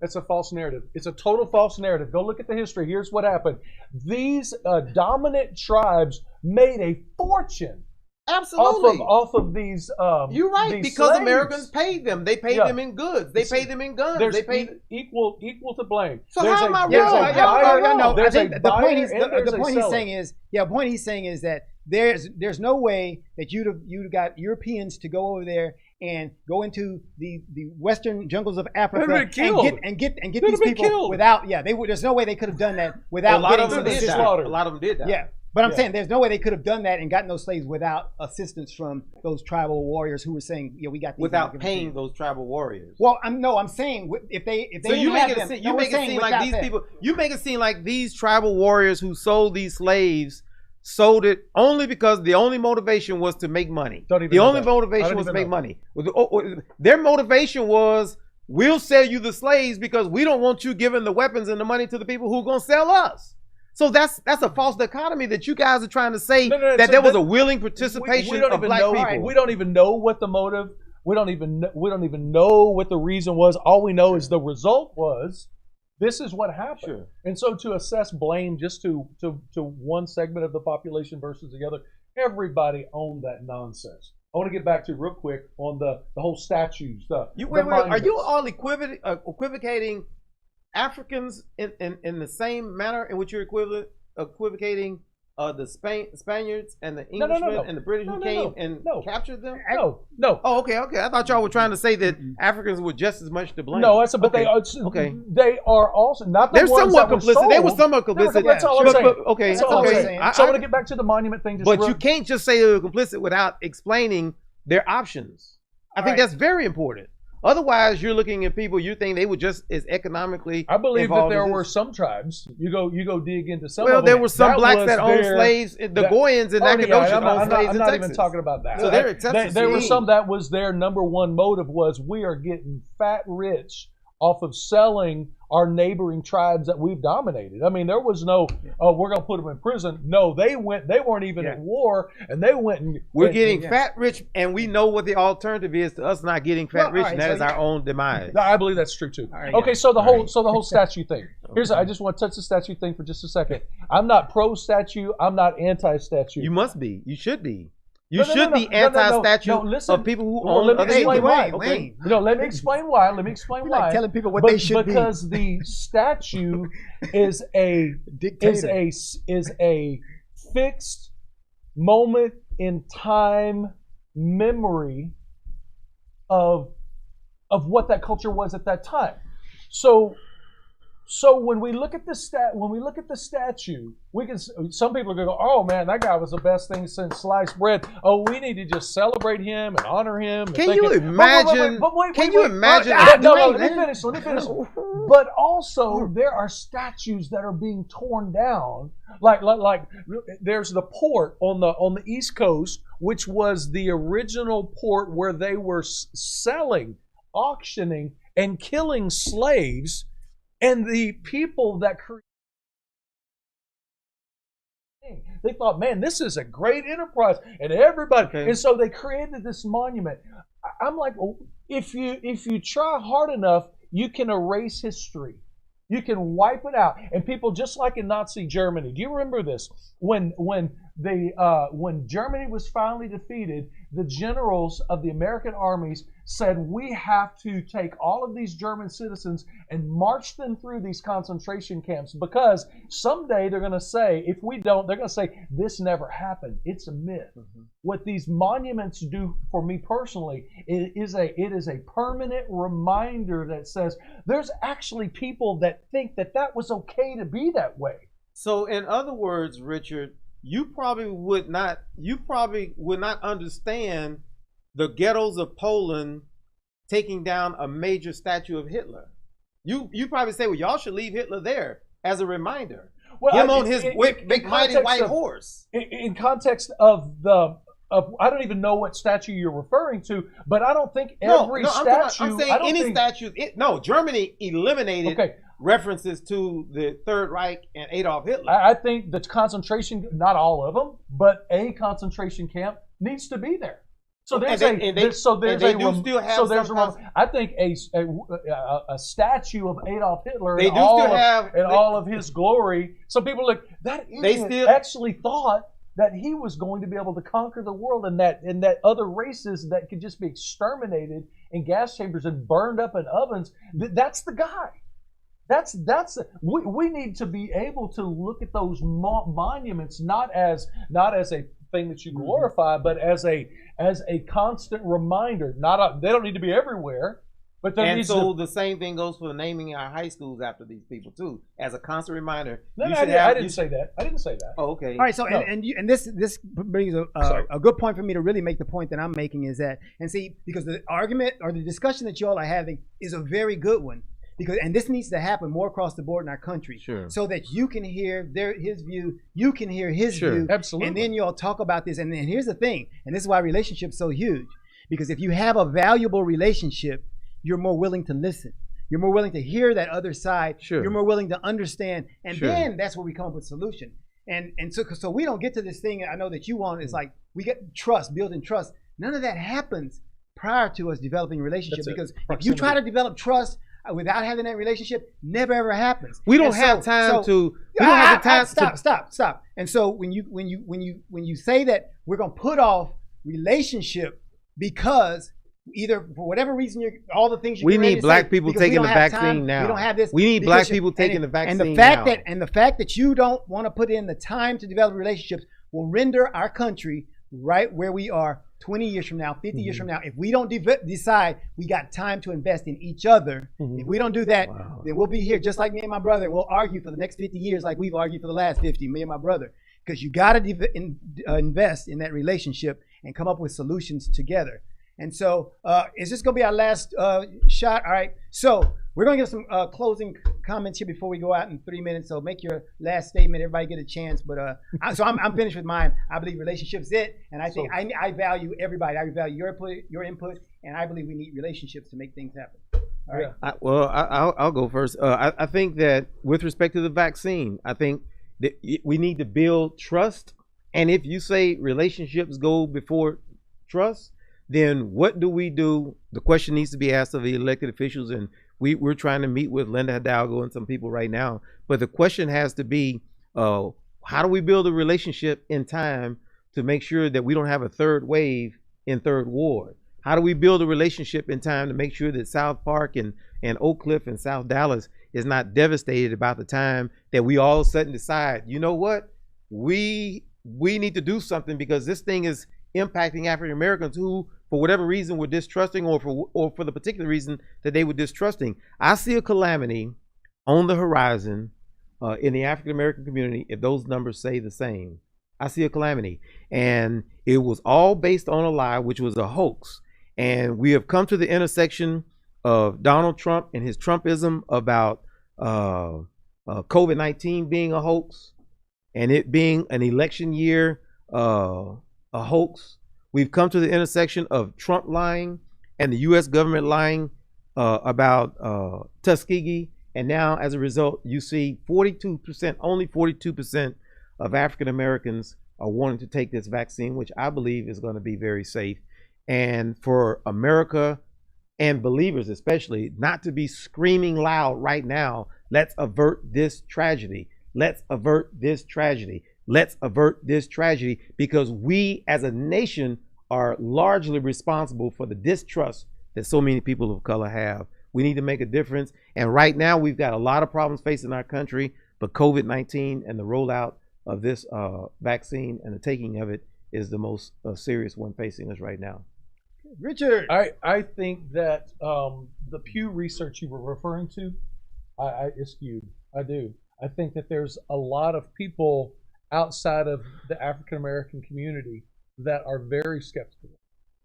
S3: That's a false narrative. It's a total false narrative. Go look at the history. Here's what happened. These dominant tribes made a fortune.
S4: Absolutely.
S3: Off of these.
S4: You're right, because slaves. Americans paid them. They paid them in goods. They paid them in guns.
S3: They paid equal to blame.
S4: So how am I wrong?
S2: The point he's saying is that there's no way that you got Europeans to go over there and go into the western jungles of Africa and get these people killed. Without. Yeah, there's no way they could have done that without.
S4: A lot of them did that.
S2: Yeah. But I'm saying there's no way they could have done that and gotten those slaves without assistance from those tribal warriors who were saying, we got these
S4: without paying those tribal warriors.
S2: Well, I'm saying if they
S4: so you make it seem like these tribal warriors who sold these slaves sold it only because the only motivation was to make money. The only motivation was to make money. Their motivation was, we'll sell you the slaves because we don't want you giving the weapons and the money to the people who are going to sell us. So that's a false dichotomy that you guys are trying to say that there was a willing participation of black people.
S3: We don't even know what the motive. We don't even know what the reason was. All we know is the result was this is what happened.
S4: Sure.
S3: And so to assess blame just to one segment of the population versus the other, everybody owned that nonsense. I want to get back to real quick on the whole statues. Are
S4: you all equivocating Africans in the same manner in which you're equivocating the Spaniards and the Englishmen and the British who came and captured them?
S3: No.
S4: Oh, okay. I thought y'all were trying to say that Africans were just as much to blame.
S3: No, but they are. Okay. They are also not the
S4: They're
S3: ones
S4: somewhat
S3: that were
S4: complicit.
S3: sold.
S4: They were somewhat complicit.
S3: That's all I'm saying.
S4: Okay.
S3: That's all I'm saying. So I want to get back to the monument thing.
S4: But you can't just say they were complicit without explaining their options. I think that's very important. Otherwise, you're looking at people you think they were just as economically.
S3: I believe that there were some tribes. You go dig into some.
S4: Well,
S3: of them.
S4: there were some blacks that owned slaves. The Goyans in Nacogdoches owned slaves in Texas.
S3: I'm not even talking about that.
S4: So they're exceptions.
S3: There were some that was their number one motive was we are getting fat rich off of selling our neighboring tribes that we've dominated. I mean, there was no, we're going to put them in prison. No, they weren't even at war, and they went and...
S4: We're getting fat rich, and we know what the alternative is to us not getting fat rich, and that is our own demise.
S3: I believe that's true, too. Okay, so the whole statue thing. I just want to touch the statue thing for just a second. I'm not pro-statue. I'm not anti-statue.
S4: You must be. You should be. You should be anti-statue of people who own
S3: other people.
S4: why.
S3: Okay. Let me explain why.
S2: Like telling people what they should be.
S3: Because the statue is a fixed moment in time memory of what that culture was at that time. So when we look at the statue, we can. Some people are going to go, "Oh man, that guy was the best thing since sliced bread." Oh, we need to just celebrate him and honor him.
S4: Can you imagine? Can you imagine?
S3: No, let me finish. But also, there are statues that are being torn down. Like there's the port on the East Coast, which was the original port where they were selling, auctioning, and killing slaves. And the people that created, they thought, man, this is a great enterprise, and everybody, and so they created this monument. I'm like, well, if you try hard enough, you can erase history. You can wipe it out. And people, just like in Nazi Germany, do you remember this? When Germany was finally defeated, the generals of the American armies said, we have to take all of these German citizens and march them through these concentration camps, because someday they're going to say, if we don't, they're going to say, this never happened. It's a myth. Mm-hmm. What these monuments do for me personally, it is a permanent reminder that says there's actually people that think that was okay to be that way.
S4: So in other words, Richard, you probably would not understand the ghettos of Poland taking down a major statue of Hitler. You probably say, well, y'all should leave Hitler there as a reminder. Well, him on his big mighty white horse.
S3: In context of I don't even know what statue you're referring to, but I don't think every statue.
S4: I'm saying any statue. Germany eliminated references to the Third Reich and Adolf Hitler.
S3: I think the concentration, not all of them, but a concentration camp needs to be there. So there's I think a statue of Adolf Hitler in all of his glory. Some people look that actually thought that he was going to be able to conquer the world, and that other races that could just be exterminated in gas chambers and burned up in ovens. That's the guy. We need to be able to look at those monuments not as a thing that you glorify, but as a constant reminder. They don't need to be everywhere, but
S4: the same thing goes for naming our high schools after these people too, as a constant reminder.
S3: I didn't say that.
S4: Oh, okay.
S2: All right. So and this brings a good point for me to really make the point that I'm making is that, and see, because the argument or the discussion that you all are having is a very good one. And this needs to happen more across the board in our country, so that you can hear his view, you can hear his view,
S3: absolutely,
S2: and then you'll talk about this. And then here's the thing, and this is why relationships are so huge, because if you have a valuable relationship, you're more willing to listen. You're more willing to hear that other side.
S4: Sure.
S2: You're more willing to understand, and then that's where we come up with a solution. And so we don't get to this thing I know that you want. It's like we get trust, building trust. None of that happens prior to us developing a relationship, because if you try to develop trust without having that relationship, never ever happens.
S4: We don't have time to. We don't have the time.
S2: Stop. And so when you say that we're gonna put off relationship because either for whatever reason, all the things
S4: we need black people taking the vaccine now.
S2: We don't have this.
S4: We need black people taking the vaccine
S2: and the fact that you don't want to put in the time to develop relationships will render our country right where we are 20 years from now, 50 years from now. If we don't decide we got time to invest in each other, if we don't do that, then we'll be here just like me and my brother. We'll argue for the next 50 years like we've argued for the last 50, me and my brother. Because you got to invest in that relationship and come up with solutions together. And so is this going to be our last shot? All right. So we're going to give some closing comments here before we go out in 3 minutes. So make your last statement. Everybody get a chance. But I'm finished with mine. I believe relationships it. And I think I value everybody. I value your input. And I believe we need relationships to make things happen. All right.
S4: I'll go first. I think that with respect to the vaccine, I think that we need to build trust. And if you say relationships go before trust, then what do we do? The question needs to be asked of the elected officials, and we're trying to meet with Linda Hidalgo and some people right now. But the question has to be, how do we build a relationship in time to make sure that we don't have a third wave in Third Ward? How do we build a relationship in time to make sure that South Park and Oak Cliff and South Dallas is not devastated about the time that we all of a sudden decide, you know what, we need to do something because this thing is impacting African Americans who, for whatever reason, were distrusting, or for the particular reason that they were distrusting. I see a calamity on the horizon in the African American community if those numbers say the same. I see a calamity, and it was all based on a lie, which was a hoax. And we have come to the intersection of Donald Trump and his Trumpism about COVID-19 being a hoax and it being an election year a hoax. We've come to the intersection of Trump lying and the U.S. government lying about Tuskegee. And now, as a result, you see 42%, only 42% of African Americans are wanting to take this vaccine, which I believe is going to be very safe. And for America and believers especially, not to be screaming loud right now, let's avert this tragedy. Let's avert this tragedy. Let's avert this tragedy, because we as a nation are largely responsible for the distrust that so many people of color have. We need to make a difference. And right now we've got a lot of problems facing our country, but COVID-19 and the rollout of this vaccine and the taking of it is the most serious one facing us right now.
S2: Richard.
S3: I think that the Pew research you were referring to is skewed. I do. I think that there's a lot of people outside of the African American community that are very skeptical.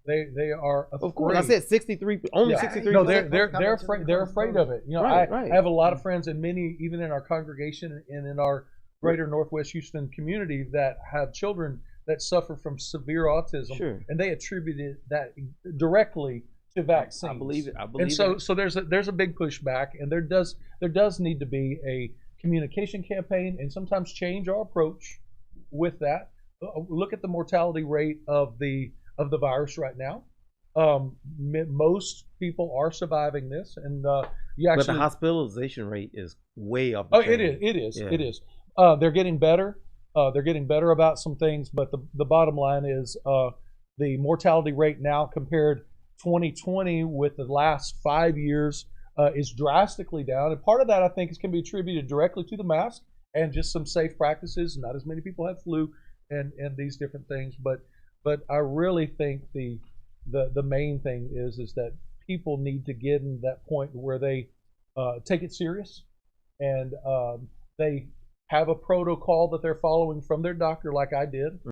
S3: They are afraid.
S4: Of course, I said 63. Only 63.
S3: No, they're afraid. They're afraid of it. You know, I have a lot of friends, and many even in our congregation and in our greater Northwest Houston community that have children that suffer from severe autism, and they attributed that directly to vaccines. I believe it. And so there's a big pushback, and there does need to be a communication campaign and sometimes change our approach with that. Look at the mortality rate of the virus right now. Most people are surviving this, and you actually.
S4: But the hospitalization rate is way up.
S3: It is. They're getting better. They're getting better about some things, but the bottom line is the mortality rate now compared 2020 with the last 5 years is drastically down, and part of that I think is can be attributed directly to the mask and just some safe practices. Not as many people have flu and these different things, but I really think the main thing is that people need to get in that point where they take it serious and they have a protocol that they're following from their doctor, like I did.